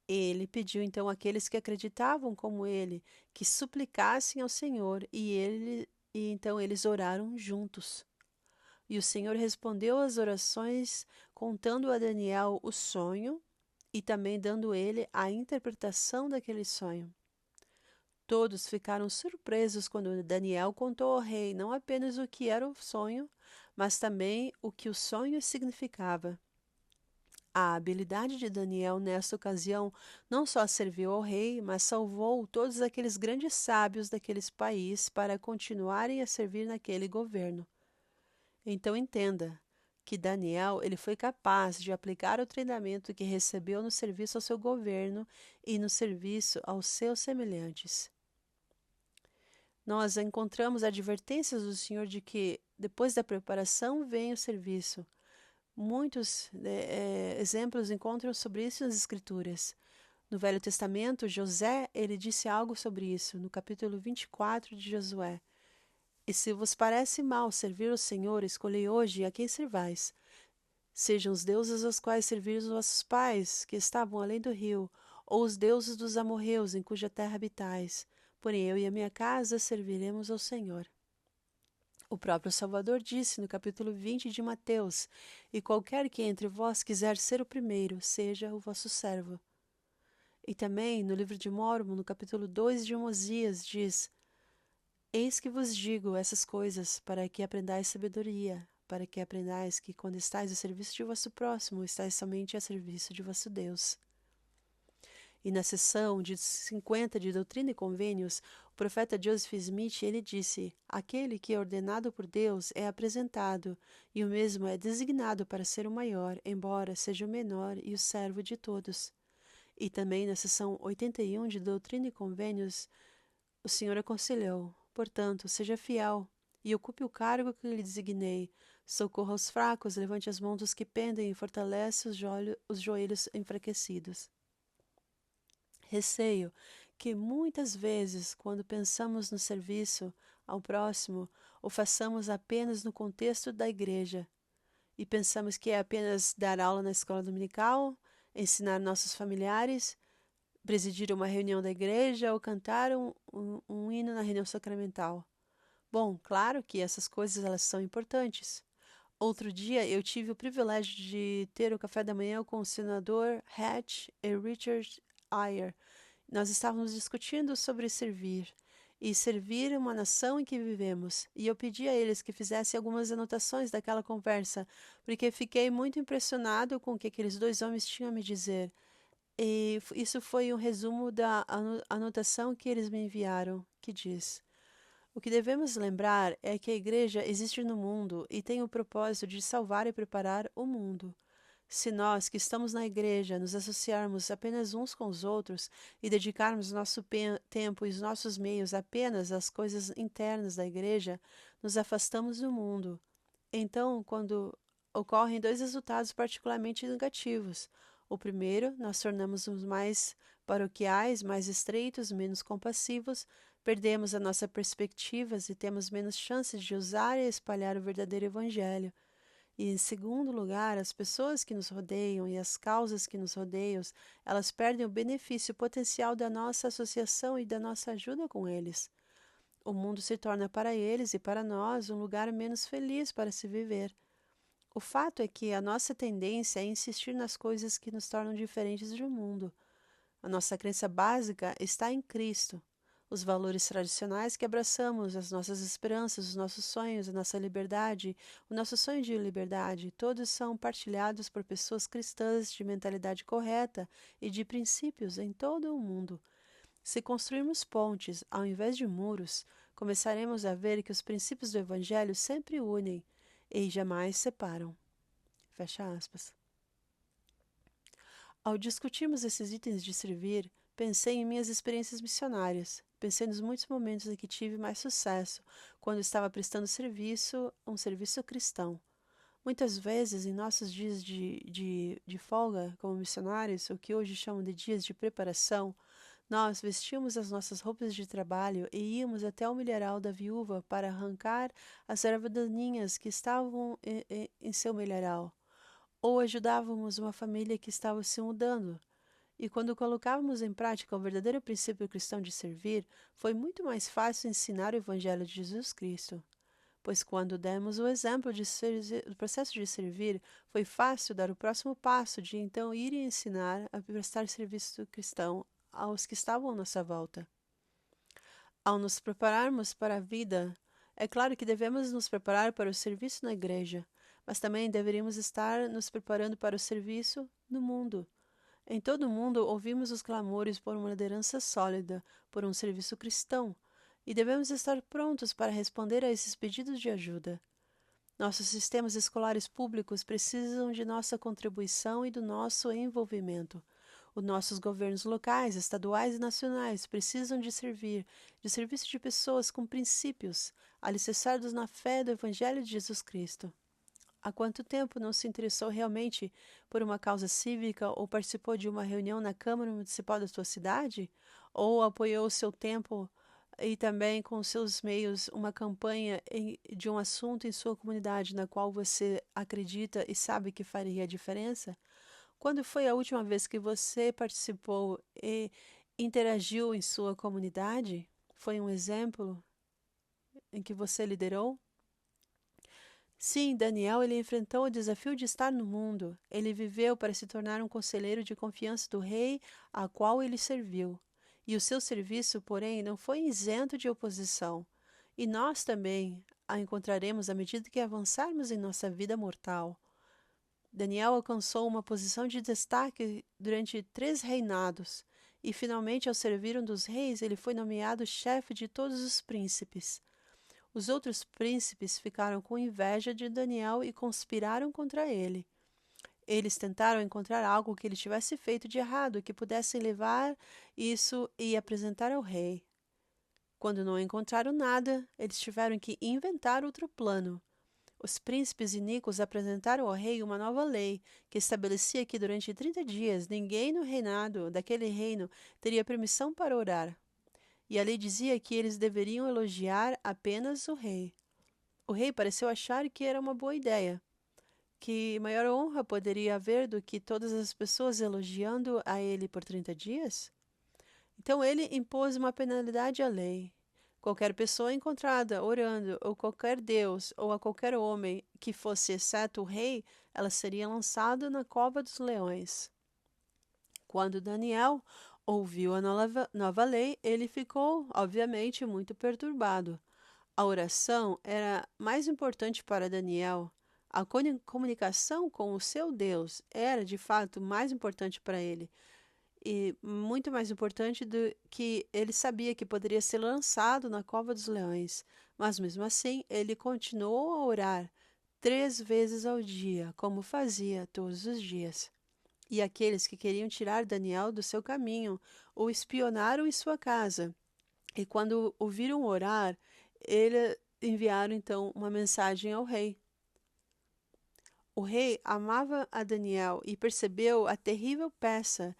Ele pediu então àqueles que acreditavam como ele que suplicassem ao Senhor e então eles oraram juntos. E o Senhor respondeu às orações, contando a Daniel o sonho e também dando ele a interpretação daquele sonho. Todos ficaram surpresos quando Daniel contou ao rei não apenas o que era o sonho, mas também o que o sonho significava. A habilidade de Daniel nesta ocasião não só serviu ao rei, mas salvou todos aqueles grandes sábios daquele país para continuarem a servir naquele governo. Então entenda, que Daniel ele foi capaz de aplicar o treinamento que recebeu no serviço ao seu governo e no serviço aos seus semelhantes. Nós encontramos advertências do Senhor de que depois da preparação vem o serviço. Muitos exemplos encontram sobre isso nas Escrituras. No Velho Testamento, José, ele disse algo sobre isso, no capítulo 24 de Josué. E se vos parece mal servir o Senhor, escolhei hoje a quem servais. Sejam os deuses aos quais serviram os vossos pais, que estavam além do rio, ou os deuses dos amorreus, em cuja terra habitais. Porém, eu e a minha casa serviremos ao Senhor. O próprio Salvador disse no capítulo 20 de Mateus: E qualquer que entre vós quiser ser o primeiro, seja o vosso servo. E também no livro de Mórmon, no capítulo 2 de Mosias, diz: Eis que vos digo essas coisas, para que aprendais sabedoria, para que aprendais que quando estáis a serviço de vosso próximo, estáis somente a serviço de vosso Deus. E na sessão de 50 de Doutrina e Convênios, o profeta Joseph Smith, ele disse: Aquele que é ordenado por Deus é apresentado, e o mesmo é designado para ser o maior, embora seja o menor e o servo de todos. E também na sessão 81 de Doutrina e Convênios, o Senhor aconselhou: Portanto, seja fiel e ocupe o cargo que lhe designei. Socorra os fracos, levante as mãos dos que pendem e fortalece os joelhos enfraquecidos. Receio que muitas vezes, quando pensamos no serviço ao próximo, o façamos apenas no contexto da igreja e pensamos que é apenas dar aula na escola dominical, ensinar nossos familiares, presidir uma reunião da igreja ou cantar um hino na reunião sacramental. Bom, claro que essas coisas elas são importantes. Outro dia eu tive o privilégio de ter o café da manhã com o senador Hatch e Richard Ayer. Nós estávamos discutindo sobre servir e servir uma nação em que vivemos. E eu pedi a eles que fizessem algumas anotações daquela conversa, porque fiquei muito impressionado com o que aqueles dois homens tinham a me dizer. E isso foi um resumo da anotação que eles me enviaram, que diz: O que devemos lembrar é que a igreja existe no mundo e tem o propósito de salvar e preparar o mundo. Se nós que estamos na igreja nos associarmos apenas uns com os outros e dedicarmos nosso tempo e os nossos meios apenas às coisas internas da igreja, nos afastamos do mundo. Então, quando ocorrem dois resultados particularmente negativos. O primeiro, nós tornamos-nos mais paroquiais, mais estreitos, menos compassivos, perdemos a nossa perspectiva e temos menos chances de usar e espalhar o verdadeiro evangelho. E, em segundo lugar, as pessoas que nos rodeiam e as causas que nos rodeiam, elas perdem o benefício potencial da nossa associação e da nossa ajuda com eles. O mundo se torna para eles e para nós um lugar menos feliz para se viver. O fato é que a nossa tendência é insistir nas coisas que nos tornam diferentes do mundo. A nossa crença básica está em Cristo. Os valores tradicionais que abraçamos, as nossas esperanças, os nossos sonhos, a nossa liberdade, o nosso sonho de liberdade, todos são partilhados por pessoas cristãs de mentalidade correta e de princípios em todo o mundo. Se construirmos pontes ao invés de muros, começaremos a ver que os princípios do Evangelho sempre unem e jamais separam. Fecha aspas. Ao discutirmos esses itens de servir, pensei em minhas experiências missionárias. Pensei nos muitos momentos em que tive mais sucesso, quando estava prestando serviço, um serviço cristão. Muitas vezes, em nossos dias de folga como missionários, o que hoje chamam de dias de preparação, nós vestíamos as nossas roupas de trabalho e íamos até o milharal da viúva para arrancar as ervas daninhas que estavam em seu milharal. Ou ajudávamos uma família que estava se mudando. E quando colocávamos em prática o verdadeiro princípio cristão de servir, foi muito mais fácil ensinar o Evangelho de Jesus Cristo. Pois quando demos o exemplo do processo de servir, foi fácil dar o próximo passo de então ir e ensinar a prestar serviço cristão aos que estavam à nossa volta. Ao nos prepararmos para a vida, é claro que devemos nos preparar para o serviço na igreja, mas também deveríamos estar nos preparando para o serviço no mundo. Em todo o mundo ouvimos os clamores por uma liderança sólida, por um serviço cristão, e devemos estar prontos para responder a esses pedidos de ajuda. Nossos sistemas escolares públicos precisam de nossa contribuição e do nosso envolvimento. Os nossos governos locais, estaduais e nacionais precisam de serviço de pessoas com princípios, alicerçados na fé do Evangelho de Jesus Cristo. Há quanto tempo não se interessou realmente por uma causa cívica ou participou de uma reunião na Câmara Municipal da sua cidade? Ou apoiou o seu tempo e também com seus meios uma campanha de um assunto em sua comunidade na qual você acredita e sabe que faria a diferença? Quando foi a última vez que você participou e interagiu em sua comunidade? Foi um exemplo em que você liderou? Sim, Daniel, ele enfrentou o desafio de estar no mundo. Ele viveu para se tornar um conselheiro de confiança do rei a qual ele serviu. E o seu serviço, porém, não foi isento de oposição. E nós também a encontraremos à medida que avançarmos em nossa vida mortal. Daniel alcançou uma posição de destaque durante 3 reinados, e finalmente, ao servir um dos reis, ele foi nomeado chefe de todos os príncipes. Os outros príncipes ficaram com inveja de Daniel e conspiraram contra ele. Eles tentaram encontrar algo que ele tivesse feito de errado, que pudessem levar isso e apresentar ao rei. Quando não encontraram nada, eles tiveram que inventar outro plano. Os príncipes iníquos apresentaram ao rei uma nova lei, que estabelecia que durante 30 dias ninguém no reinado daquele reino teria permissão para orar. E a lei dizia que eles deveriam elogiar apenas o rei. O rei pareceu achar que era uma boa ideia. Que maior honra poderia haver do que todas as pessoas elogiando a ele por 30 dias? Então ele impôs uma penalidade à lei. Qualquer pessoa encontrada orando, ou qualquer deus, ou a qualquer homem que fosse exceto o rei, ela seria lançada na cova dos leões. Quando Daniel ouviu a nova lei, ele ficou, obviamente, muito perturbado. A oração era mais importante para Daniel. A comunicação com o seu Deus era, de fato, mais importante para ele. E muito mais importante do que ele sabia que poderia ser lançado na cova dos leões. Mas, mesmo assim, ele continuou a orar 3 vezes ao dia, como fazia todos os dias. E aqueles que queriam tirar Daniel do seu caminho o espionaram em sua casa. E quando o viram orar, ele enviaram então uma mensagem ao rei. O rei amava a Daniel e percebeu a terrível peça,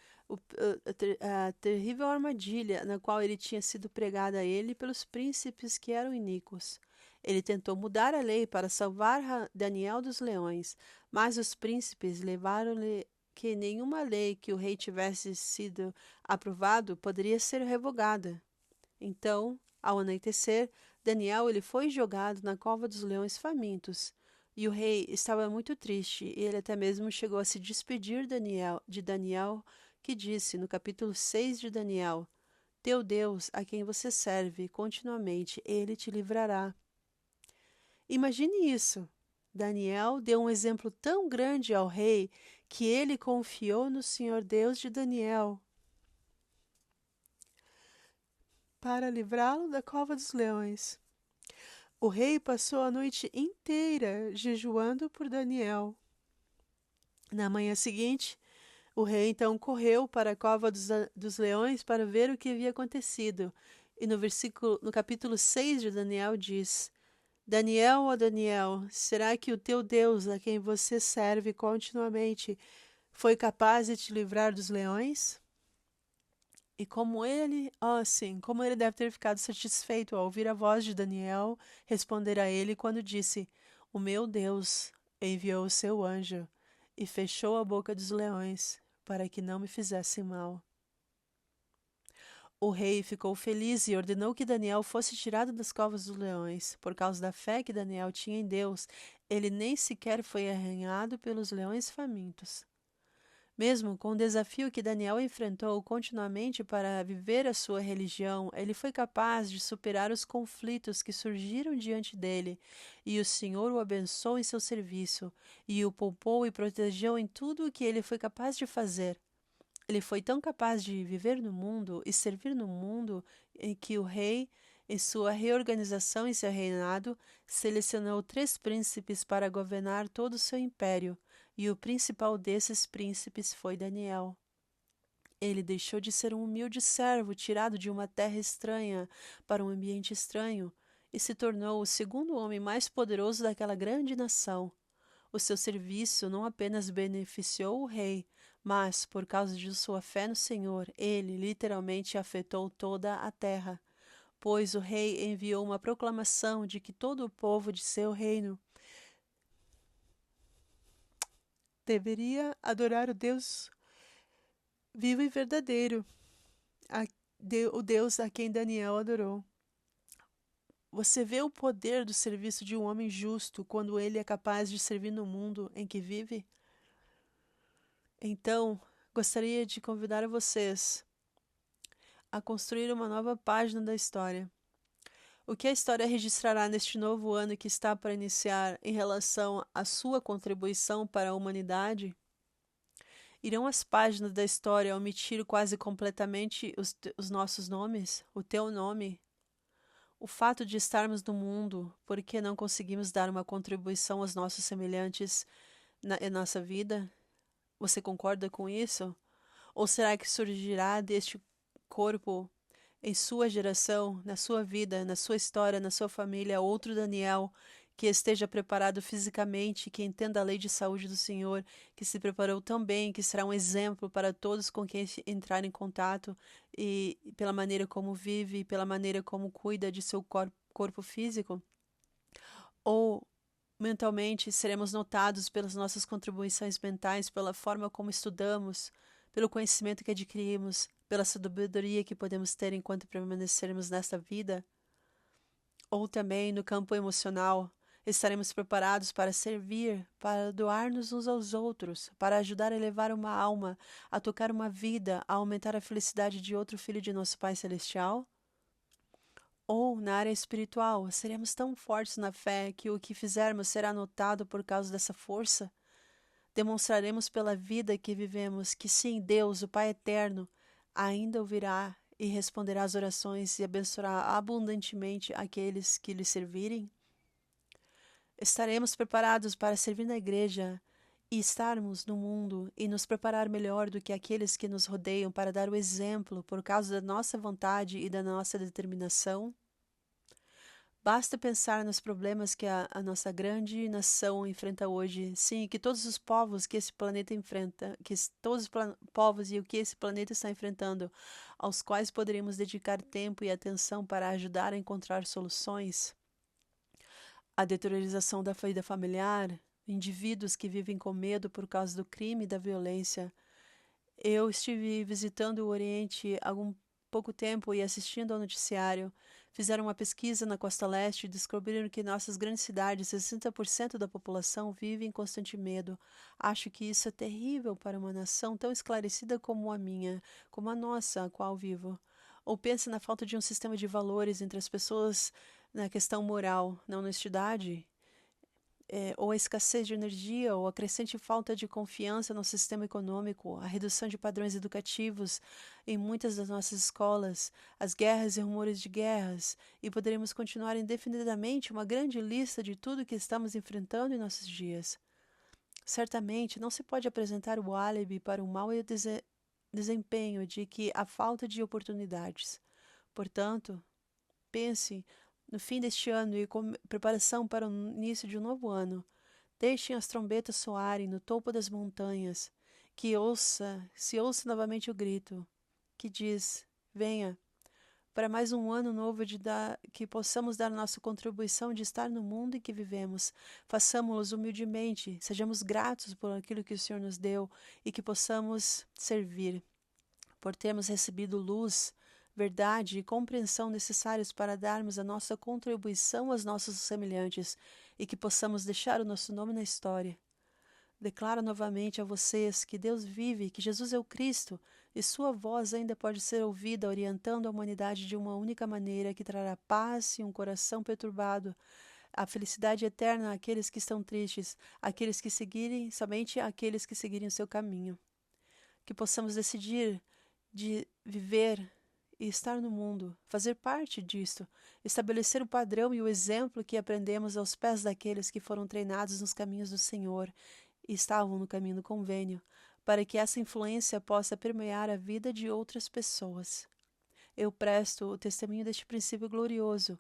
a terrível armadilha na qual ele tinha sido pregado a ele pelos príncipes que eram iníquos. Ele tentou mudar a lei para salvar Daniel dos leões, mas os príncipes levaram-lhe que nenhuma lei que o rei tivesse sido aprovado poderia ser revogada. Então, ao anoitecer, Daniel ele foi jogado na cova dos leões famintos. E o rei estava muito triste, e ele até mesmo chegou a se despedir de Daniel, que disse no capítulo 6 de Daniel: Teu Deus, a quem você serve continuamente, ele te livrará. Imagine isso. Daniel deu um exemplo tão grande ao rei que ele confiou no Senhor Deus de Daniel para livrá-lo da cova dos leões. O rei passou a noite inteira jejuando por Daniel. Na manhã seguinte, o rei então correu para a cova dos leões para ver o que havia acontecido. E no capítulo 6 de Daniel diz: Daniel, ó Daniel, será que o teu Deus, a quem você serve continuamente, foi capaz de te livrar dos leões? E como ele deve ter ficado satisfeito ao ouvir a voz de Daniel responder a ele quando disse: O meu Deus enviou o seu anjo e fechou a boca dos leões para que não me fizessem mal. O rei ficou feliz e ordenou que Daniel fosse tirado das covas dos leões. Por causa da fé que Daniel tinha em Deus, ele nem sequer foi arranhado pelos leões famintos. Mesmo com o desafio que Daniel enfrentou continuamente para viver a sua religião, ele foi capaz de superar os conflitos que surgiram diante dele, e o Senhor o abençoou em seu serviço, e o poupou e protegeu em tudo o que ele foi capaz de fazer. Ele foi tão capaz de viver no mundo e servir no mundo em que o rei Em sua reorganização e seu reinado, selecionou 3 príncipes para governar todo o seu império, e o principal desses príncipes foi Daniel. Ele deixou de ser um humilde servo tirado de uma terra estranha para um ambiente estranho e se tornou o segundo homem mais poderoso daquela grande nação. O seu serviço não apenas beneficiou o rei, mas, por causa de sua fé no Senhor, ele literalmente afetou toda a terra, pois o rei enviou uma proclamação de que todo o povo de seu reino deveria adorar o Deus vivo e verdadeiro, o Deus a quem Daniel adorou. Você vê o poder do serviço de um homem justo quando ele é capaz de servir no mundo em que vive? Então, gostaria de convidar vocês a construir uma nova página da história. O que a história registrará neste novo ano que está para iniciar em relação à sua contribuição para a humanidade? Irão as páginas da história omitir quase completamente os nossos nomes? O teu nome? O fato de estarmos no mundo porque não conseguimos dar uma contribuição aos nossos semelhantes em nossa vida? Você concorda com isso? Ou será que surgirá deste corpo, em sua geração, na sua vida, na sua história, na sua família, outro Daniel que esteja preparado fisicamente, que entenda a lei de saúde do Senhor, que se preparou tão bem, que será um exemplo para todos com quem entrar em contato e pela maneira como vive, pela maneira como cuida de seu corpo físico? Ou mentalmente seremos notados pelas nossas contribuições mentais, pela forma como estudamos, pelo conhecimento que adquirimos, pela sabedoria que podemos ter enquanto permanecermos nesta vida? Ou também no campo emocional, estaremos preparados para servir, para doar-nos uns aos outros, para ajudar a elevar uma alma, a tocar uma vida, a aumentar a felicidade de outro filho de nosso Pai Celestial? Ou, na área espiritual, seremos tão fortes na fé que o que fizermos será notado por causa dessa força? Demonstraremos pela vida que vivemos que sim, Deus, o Pai Eterno, ainda ouvirá e responderá às orações e abençoará abundantemente aqueles que lhe servirem? Estaremos preparados para servir na igreja e estarmos no mundo e nos preparar melhor do que aqueles que nos rodeiam para dar o exemplo por causa da nossa vontade e da nossa determinação? Basta pensar nos problemas que a nossa grande nação enfrenta hoje. Sim, que todos os povos que esse planeta enfrenta, todos os povos e o que esse planeta está enfrentando, aos quais poderíamos dedicar tempo e atenção para ajudar a encontrar soluções. A deteriorização da vida familiar, indivíduos que vivem com medo por causa do crime e da violência. Eu estive visitando o Oriente há algum pouco tempo e assistindo ao noticiário. Fizeram uma pesquisa na costa leste e descobriram que em nossas grandes cidades 60% da população vive em constante medo. Acho que isso é terrível para uma nação tão esclarecida como a minha, como a nossa, a qual vivo. Ou pense na falta de um sistema de valores entre as pessoas na questão moral, na honestidade, ou a escassez de energia, ou a crescente falta de confiança no sistema econômico, a redução de padrões educativos em muitas das nossas escolas, as guerras e rumores de guerras, e poderemos continuar indefinidamente uma grande lista de tudo que estamos enfrentando em nossos dias. Certamente não se pode apresentar o álibi para o mau desempenho de que há falta de oportunidades. Portanto, pense no fim deste ano e com preparação para o início de um novo ano. Deixem as trombetas soarem no topo das montanhas, se ouça novamente o grito, que diz, venha, para mais um ano novo que possamos dar nossa contribuição de estar no mundo em que vivemos. Façamo-los humildemente, sejamos gratos por aquilo que o Senhor nos deu e que possamos servir, por termos recebido luz, verdade e compreensão necessários para darmos a nossa contribuição aos nossos semelhantes e que possamos deixar o nosso nome na história. Declaro novamente a vocês que Deus vive, que Jesus é o Cristo e sua voz ainda pode ser ouvida orientando a humanidade de uma única maneira que trará paz e um coração perturbado, a felicidade eterna àqueles que estão tristes, somente àqueles que seguirem o seu caminho. Que possamos decidir de viver e estar no mundo, fazer parte disto, estabelecer o padrão e o exemplo que aprendemos aos pés daqueles que foram treinados nos caminhos do Senhor e estavam no caminho do convênio, para que essa influência possa permear a vida de outras pessoas. Eu presto o testemunho deste princípio glorioso.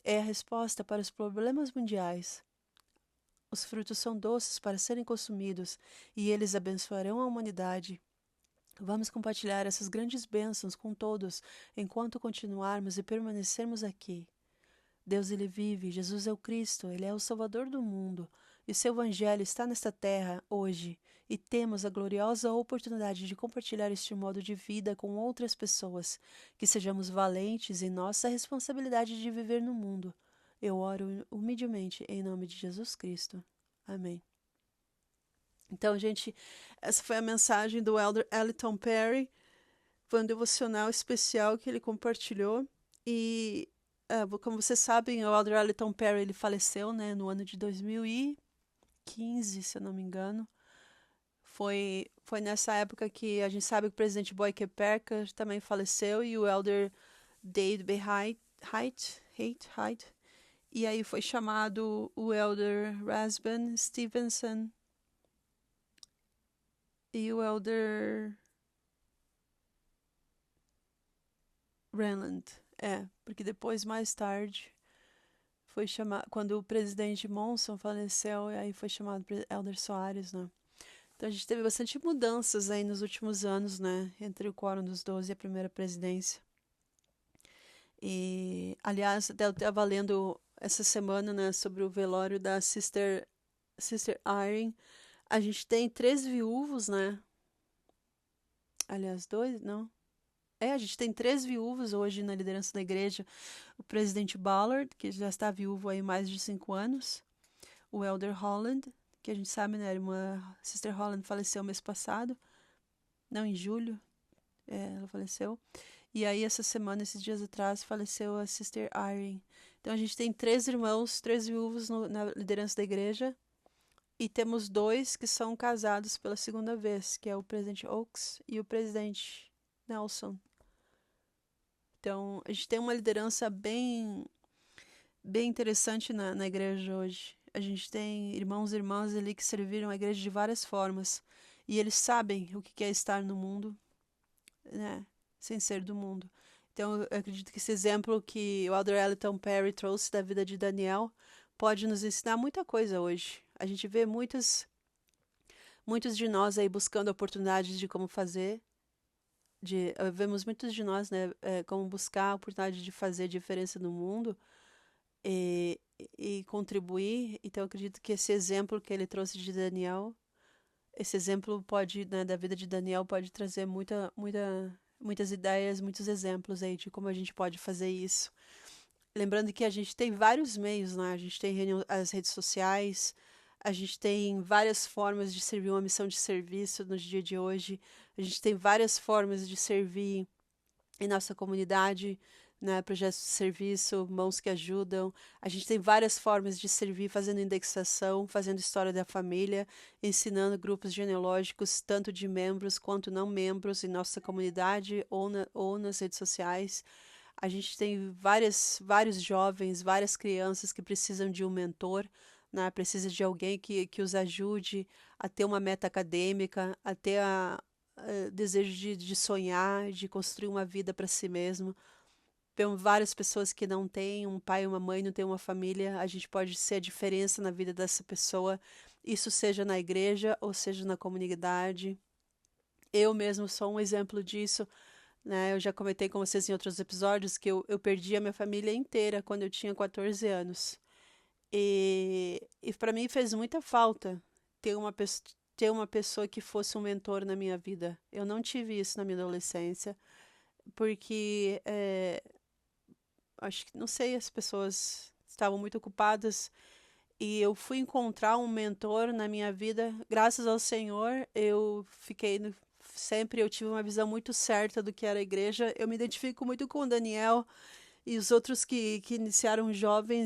É a resposta para os problemas mundiais. Os frutos são doces para serem consumidos e eles abençoarão a humanidade. Vamos compartilhar essas grandes bênçãos com todos enquanto continuarmos e permanecermos aqui. Deus, Ele vive, Jesus é o Cristo, Ele é o Salvador do mundo, e seu Evangelho está nesta terra hoje, e temos a gloriosa oportunidade de compartilhar este modo de vida com outras pessoas, que sejamos valentes em nossa responsabilidade de viver no mundo. Eu oro humildemente em nome de Jesus Cristo. Amém. Então, gente, essa foi a mensagem do Elder Ellington Perry. Foi um devocional especial que ele compartilhou. E, como vocês sabem, o Elder Ellington Perry ele faleceu, né, no ano de 2015, se eu não me engano. Foi nessa época que a gente sabe que o presidente Boyke Packer também faleceu e o Elder David B. Haight. E aí foi chamado o Elder Rasban Stevenson e o Elder Renland. Porque depois, mais tarde, foi chamado, quando o presidente Monson faleceu, aí foi chamado Elder Soares, né? Então a gente teve bastante mudanças aí nos últimos anos, né? Entre o Quórum dos 12 e a primeira presidência. E, aliás, eu estava lendo essa semana, né, sobre o velório da Sister Irene. A gente tem 3 viúvos, né? Aliás, 2, não? A gente tem 3 viúvos hoje na liderança da igreja. O presidente Ballard, que já está viúvo há mais de 5 anos. O Elder Holland, que a gente sabe, né? A irmã Sister Holland faleceu mês passado. Não, em julho. Ela faleceu. E aí, essa semana, esses dias atrás, faleceu a Sister Irene. Então, a gente tem 3 irmãos, 3 viúvos na liderança da igreja. E temos 2 que são casados pela segunda vez, que é o presidente Oaks e o presidente Nelson. Então, a gente tem uma liderança bem interessante na igreja hoje. A gente tem irmãos e irmãs ali que serviram a igreja de várias formas. E eles sabem o que é estar no mundo, né? Sem ser do mundo. Então, eu acredito que esse exemplo que o Elder Ellington Perry trouxe da vida de Daniel pode nos ensinar muita coisa hoje. A gente vê muitos de nós aí buscando oportunidades de como fazer. Vemos muitos de nós, né, como buscar a oportunidade de fazer diferença no mundo e contribuir. Então, eu acredito que esse exemplo que ele trouxe de Daniel, esse exemplo pode, né, da vida de Daniel, pode trazer muitas ideias, muitos exemplos aí de como a gente pode fazer isso. Lembrando que a gente tem vários meios, né? A gente tem as redes sociais, a gente tem várias formas de servir uma missão de serviço no dia de hoje, a gente tem várias formas de servir em nossa comunidade, né? Projetos de serviço, mãos que ajudam. A gente tem várias formas de servir fazendo indexação, fazendo história da família, ensinando grupos genealógicos, tanto de membros quanto não membros em nossa comunidade ou nas redes sociais. A gente tem vários jovens, várias crianças que precisam de um mentor, né? Precisa de alguém que os ajude a ter uma meta acadêmica, a ter desejo de sonhar, de construir uma vida para si mesmo. Tem várias pessoas que não têm um pai e uma mãe, não têm uma família. A gente pode ser a diferença na vida dessa pessoa, isso seja na igreja ou seja na comunidade. Eu mesmo sou um exemplo disso, né? Eu já comentei com vocês em outros episódios que eu perdi a minha família inteira quando eu tinha 14 anos. E para mim fez muita falta ter uma pessoa que fosse um mentor na minha vida. Eu não tive isso na minha adolescência, porque acho que, não sei, as pessoas estavam muito ocupadas e eu fui encontrar um mentor na minha vida. Graças ao Senhor, sempre eu tive uma visão muito certa do que era a igreja. Eu me identifico muito com o Daniel e os outros que iniciaram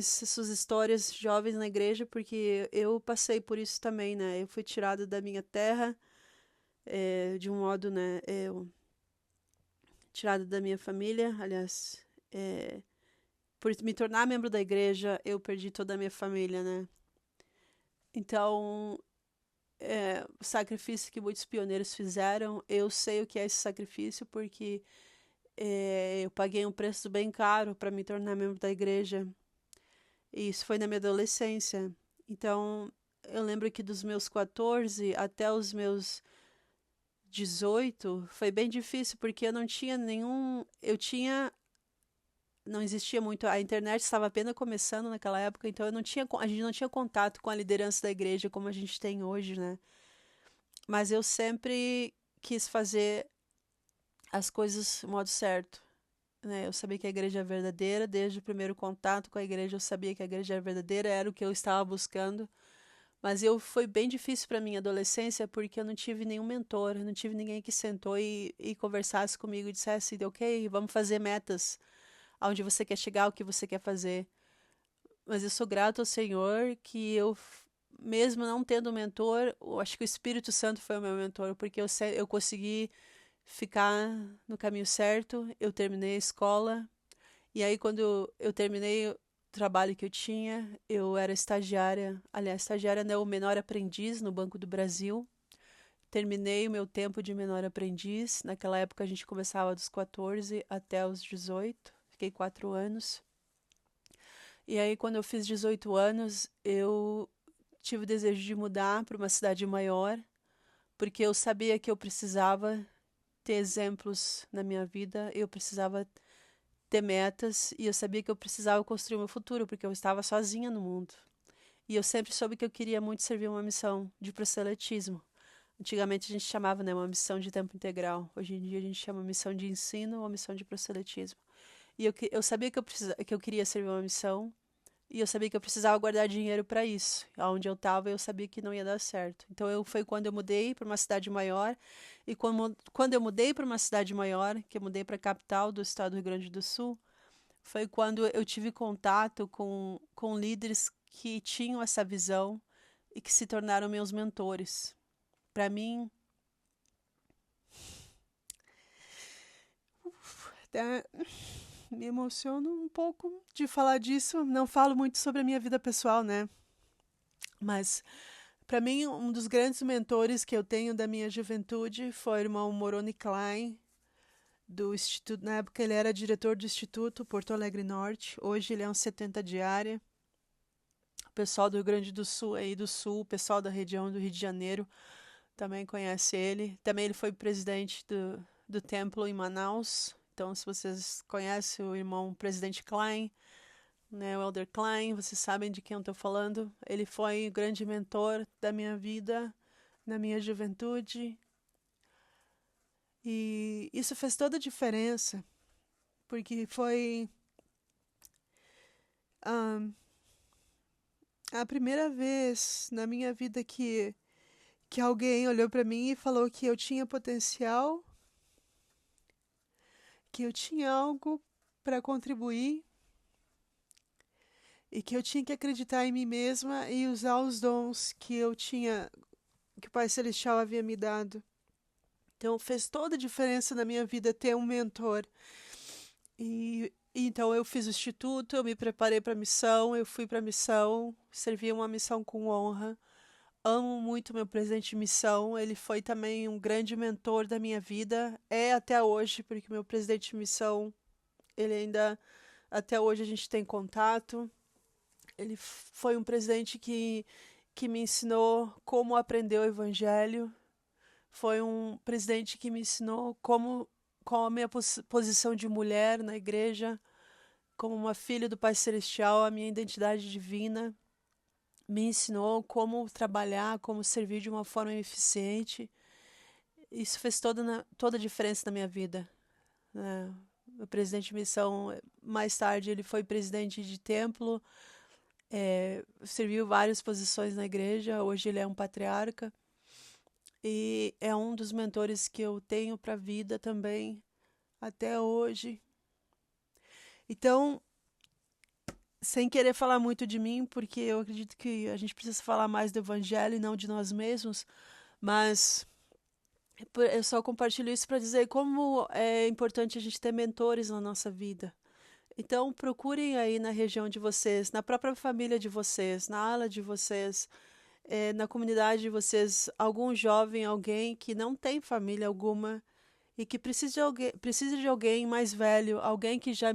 suas histórias jovens na igreja, porque eu passei por isso também, né? Eu fui tirada da minha terra, de um modo, né? Eu tirada da minha família. Aliás, por me tornar membro da igreja, eu perdi toda a minha família, né? Então, o sacrifício que muitos pioneiros fizeram, eu sei o que é esse sacrifício, porque eu paguei um preço bem caro para me tornar membro da igreja. E isso foi na minha adolescência. Então, eu lembro que dos meus 14 até os meus 18 foi bem difícil, porque eu não tinha nenhum. Não existia muito. A internet estava apenas começando naquela época, então a gente não tinha contato com a liderança da igreja como a gente tem hoje, né? Mas eu sempre quis fazer as coisas do modo certo, né? Eu sabia que a igreja é verdadeira, desde o primeiro contato com a igreja, eu sabia que a igreja é verdadeira, era o que eu estava buscando. Mas foi bem difícil para minha adolescência, porque eu não tive nenhum mentor, eu não tive ninguém que sentou e conversasse comigo e dissesse, ok, vamos fazer metas, aonde você quer chegar, o que você quer fazer. Mas eu sou grato ao Senhor que mesmo não tendo mentor, eu acho que o Espírito Santo foi o meu mentor, porque eu consegui ficar no caminho certo, eu terminei a escola, e aí quando eu terminei o trabalho que eu tinha, eu era estagiária, aliás, estagiária não, menor aprendiz no Banco do Brasil. Terminei o meu tempo de menor aprendiz, naquela época a gente começava dos 14 até os 18, fiquei 4 anos. E aí quando eu fiz 18 anos, eu tive o desejo de mudar para uma cidade maior, porque eu sabia que eu precisava ter exemplos na minha vida, eu precisava ter metas e eu sabia que eu precisava construir o meu futuro, porque eu estava sozinha no mundo. E eu sempre soube que eu queria muito servir uma missão de proselitismo. Antigamente a gente chamava, né, uma missão de tempo integral. Hoje em dia a gente chama missão de ensino ou missão de proselitismo. E eu sabia que eu queria servir uma missão. E eu sabia que eu precisava guardar dinheiro para isso. Onde eu estava, eu sabia que não ia dar certo. Então, foi quando eu mudei para uma cidade maior. E quando eu mudei para uma cidade maior, que eu mudei para a capital do estado do Rio Grande do Sul, foi quando eu tive contato com líderes que tinham essa visão e que se tornaram meus mentores. Para mim, até me emociono um pouco de falar disso. Não falo muito sobre a minha vida pessoal, né? Mas para mim, um dos grandes mentores que eu tenho da minha juventude foi o irmão Moroni Klein, do Instituto. Na época ele era diretor do Instituto Porto Alegre Norte, hoje ele é um 70 de área. O pessoal do Rio Grande do Sul, aí do Sul, o pessoal da região do Rio de Janeiro também conhece ele. Também ele foi presidente do templo em Manaus. Então, se vocês conhecem o irmão presidente Klein, né, o Elder Klein, vocês sabem de quem eu estou falando. Ele foi o grande mentor da minha vida, na minha juventude. E isso fez toda a diferença, porque foi a primeira vez na minha vida que alguém olhou para mim e falou que eu tinha potencial, que eu tinha algo para contribuir e que eu tinha que acreditar em mim mesma e usar os dons que eu tinha, que o Pai Celestial havia me dado. Então fez toda a diferença na minha vida ter um mentor. E então eu fiz o instituto, eu me preparei para a missão, eu fui para a missão, servi uma missão com honra. Amo muito meu presidente de missão, ele foi também um grande mentor da minha vida, é até hoje, porque meu presidente de missão, ele ainda, até hoje a gente tem contato. Ele foi um presidente que me ensinou como aprender o evangelho, foi um presidente que me ensinou qual a minha posição de mulher na igreja, como uma filha do Pai Celestial, a minha identidade divina. Me ensinou como trabalhar, como servir de uma forma eficiente. Isso fez toda a diferença na minha vida. O presidente de missão, mais tarde, ele foi presidente de templo, serviu várias posições na igreja, hoje ele é um patriarca. E é um dos mentores que eu tenho para a vida também, até hoje. Então, sem querer falar muito de mim, porque eu acredito que a gente precisa falar mais do evangelho e não de nós mesmos, mas Eu só compartilho isso para dizer como é importante a gente ter mentores na nossa vida. Então, procurem aí na região de vocês, na própria família de vocês, na ala de vocês, na comunidade de vocês, algum jovem, alguém que não tem família alguma e que precisa de alguém mais velho, alguém que já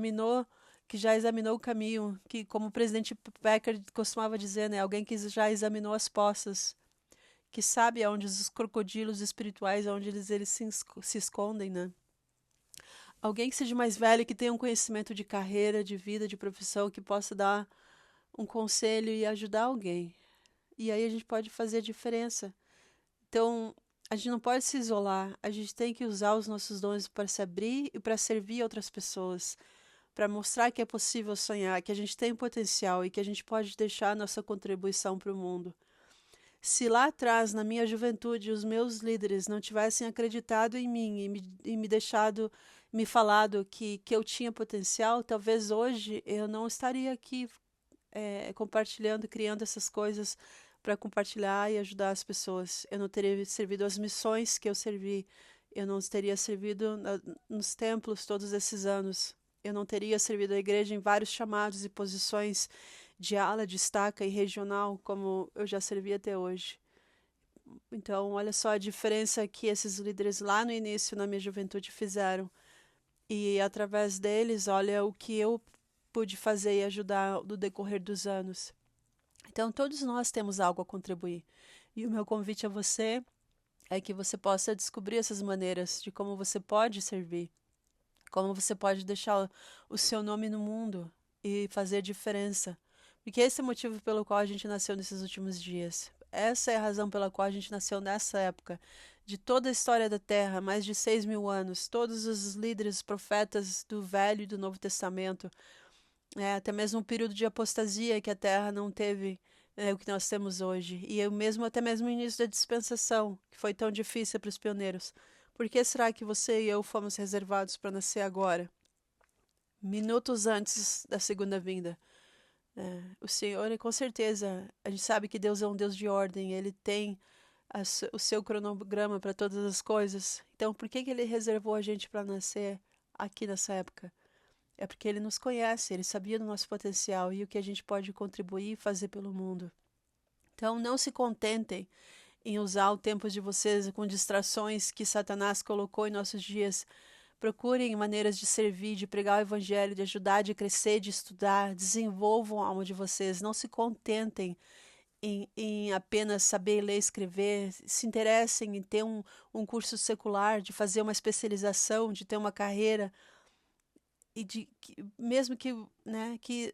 examinou o caminho, que, como o presidente Becker costumava dizer, né, alguém que já examinou as poças, que sabe aonde os crocodilos espirituais, aonde eles se escondem, né? Alguém que seja mais velho, que tenha um conhecimento de carreira, de vida, de profissão, que possa dar um conselho e ajudar alguém. E aí a gente pode fazer a diferença. Então, a gente não pode se isolar, a gente tem que usar os nossos dons para se abrir e para servir outras pessoas, para mostrar que é possível sonhar, que a gente tem potencial e que a gente pode deixar a nossa contribuição para o mundo. Se lá atrás, na minha juventude, os meus líderes não tivessem acreditado em mim e me deixado, me falado que eu tinha potencial, talvez hoje eu não estaria aqui compartilhando, criando essas coisas para compartilhar e ajudar as pessoas. Eu não teria servido as missões que eu servi, eu não teria servido nos templos todos esses anos, eu não teria servido a igreja em vários chamados e posições de ala, de estaca e regional, como eu já servi até hoje. Então, olha só a diferença que esses líderes lá no início, na minha juventude, fizeram. E através deles, olha o que eu pude fazer e ajudar no decorrer dos anos. Então, todos nós temos algo a contribuir. E o meu convite a você é que você possa descobrir essas maneiras de como você pode servir, como você pode deixar o seu nome no mundo e fazer diferença. Porque esse é o motivo pelo qual a gente nasceu nesses últimos dias. Essa é a razão pela qual a gente nasceu nessa época. De toda a história da Terra, mais de 6.000 anos, todos os líderes, profetas do Velho e do Novo Testamento, até mesmo o período de apostasia que a Terra não teve o que nós temos hoje. E eu mesmo, até mesmo o início da dispensação, que foi tão difícil para os pioneiros. Por que será que você e eu fomos reservados para nascer agora? Minutos antes da segunda vinda. O Senhor, com certeza, a gente sabe que Deus é um Deus de ordem, Ele tem o seu cronograma para todas as coisas. Então, por que Ele reservou a gente para nascer aqui nessa época? É porque Ele nos conhece, Ele sabia do nosso potencial e o que a gente pode contribuir e fazer pelo mundo. Então, não se contentem em usar o tempo de vocês com distrações que Satanás colocou em nossos dias. Procurem maneiras de servir, de pregar o evangelho, de ajudar, de crescer, de estudar. Desenvolvam a alma de vocês. Não se contentem em apenas saber ler e escrever. Se interessem em ter um curso secular, de fazer uma especialização, de ter uma carreira. E mesmo que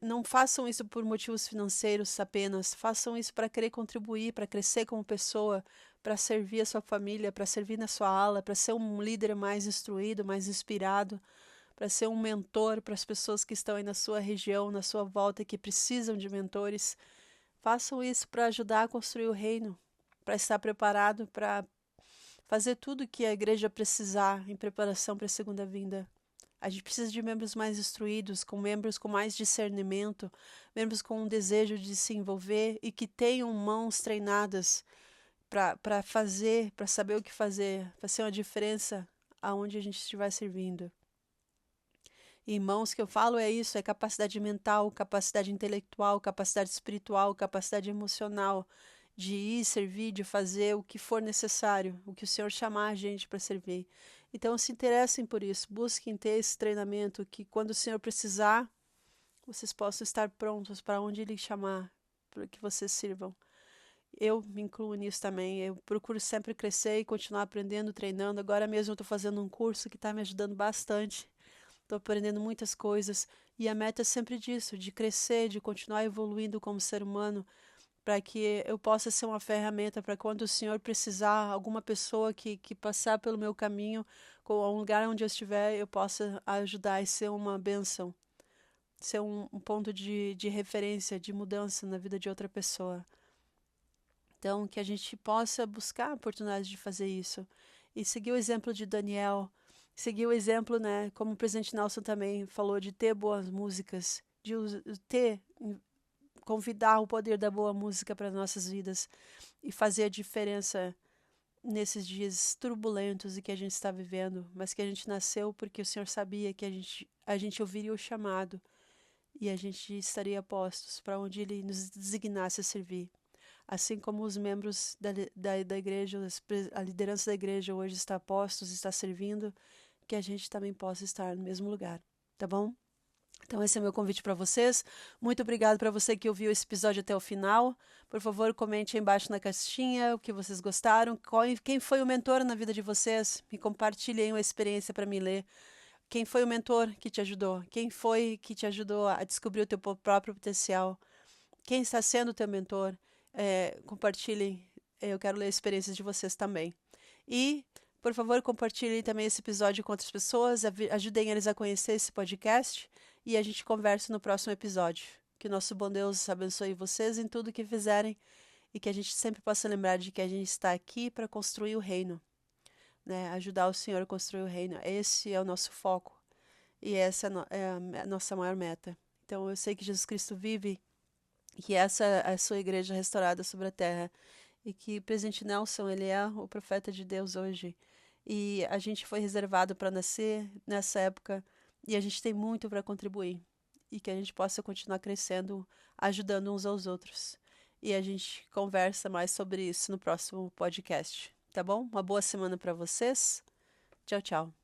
não façam isso por motivos financeiros apenas, façam isso para querer contribuir, para crescer como pessoa, para servir a sua família, para servir na sua ala, para ser um líder mais instruído, mais inspirado, para ser um mentor para as pessoas que estão aí na sua região, na sua volta, que precisam de mentores. Façam isso para ajudar a construir o reino, para estar preparado para fazer tudo que a igreja precisar em preparação para a segunda vinda. A gente precisa de membros mais instruídos, com membros com mais discernimento, membros com um desejo de se envolver e que tenham mãos treinadas para fazer, para saber o que fazer, para ser uma diferença aonde a gente estiver servindo. E mãos que eu falo é isso, é capacidade mental, capacidade intelectual, capacidade espiritual, capacidade emocional, de ir servir, de fazer o que for necessário, o que o Senhor chamar a gente para servir. Então se interessem por isso, busquem ter esse treinamento, que quando o Senhor precisar, vocês possam estar prontos para onde Ele chamar, para que vocês sirvam. Eu me incluo nisso também, eu procuro sempre crescer e continuar aprendendo, treinando. Agora mesmo eu estou fazendo um curso que está me ajudando bastante, estou aprendendo muitas coisas, e a meta é sempre disso, de crescer, de continuar evoluindo como ser humano, para que eu possa ser uma ferramenta para quando o Senhor precisar, alguma pessoa que passar pelo meu caminho, com um lugar onde eu estiver, eu possa ajudar e ser uma bênção, ser um ponto de referência, de mudança na vida de outra pessoa. Então, que a gente possa buscar a oportunidade de fazer isso. E seguir o exemplo de Daniel, seguir o exemplo, né, como o presidente Nelson também falou, de ter boas músicas, de convidar o poder da boa música para nossas vidas e fazer a diferença nesses dias turbulentos e que a gente está vivendo, mas que a gente nasceu porque o Senhor sabia que a gente ouviria o chamado e a gente estaria a postos para onde Ele nos designasse a servir. Assim como os membros da igreja, a liderança da igreja hoje está a postos, está servindo, que a gente também possa estar no mesmo lugar, tá bom? Então esse é meu convite para vocês. Muito obrigado para você que ouviu esse episódio até o final. Por favor, comente aí embaixo na caixinha o que vocês gostaram, quem foi o mentor na vida de vocês. Me compartilhem uma experiência para me ler. Quem foi o mentor que te ajudou? Quem foi que te ajudou a descobrir o teu próprio potencial? Quem está sendo o teu mentor? Compartilhem. Eu quero ler experiências de vocês também. E, por favor, compartilhem também esse episódio com outras pessoas. Ajudem eles a conhecer esse podcast. E a gente conversa no próximo episódio. Que o nosso bom Deus abençoe vocês em tudo que fizerem. E que a gente sempre possa lembrar de que a gente está aqui para construir o reino. Né? Ajudar o Senhor a construir o reino. Esse é o nosso foco. E essa é a nossa maior meta. Então, eu sei que Jesus Cristo vive e que essa é a sua igreja restaurada sobre a terra. E que o presidente Nelson, ele é o profeta de Deus hoje. E a gente foi reservado para nascer nessa época e a gente tem muito para contribuir. E que a gente possa continuar crescendo, ajudando uns aos outros. E a gente conversa mais sobre isso no próximo podcast. Tá bom? Uma boa semana para vocês. Tchau, tchau.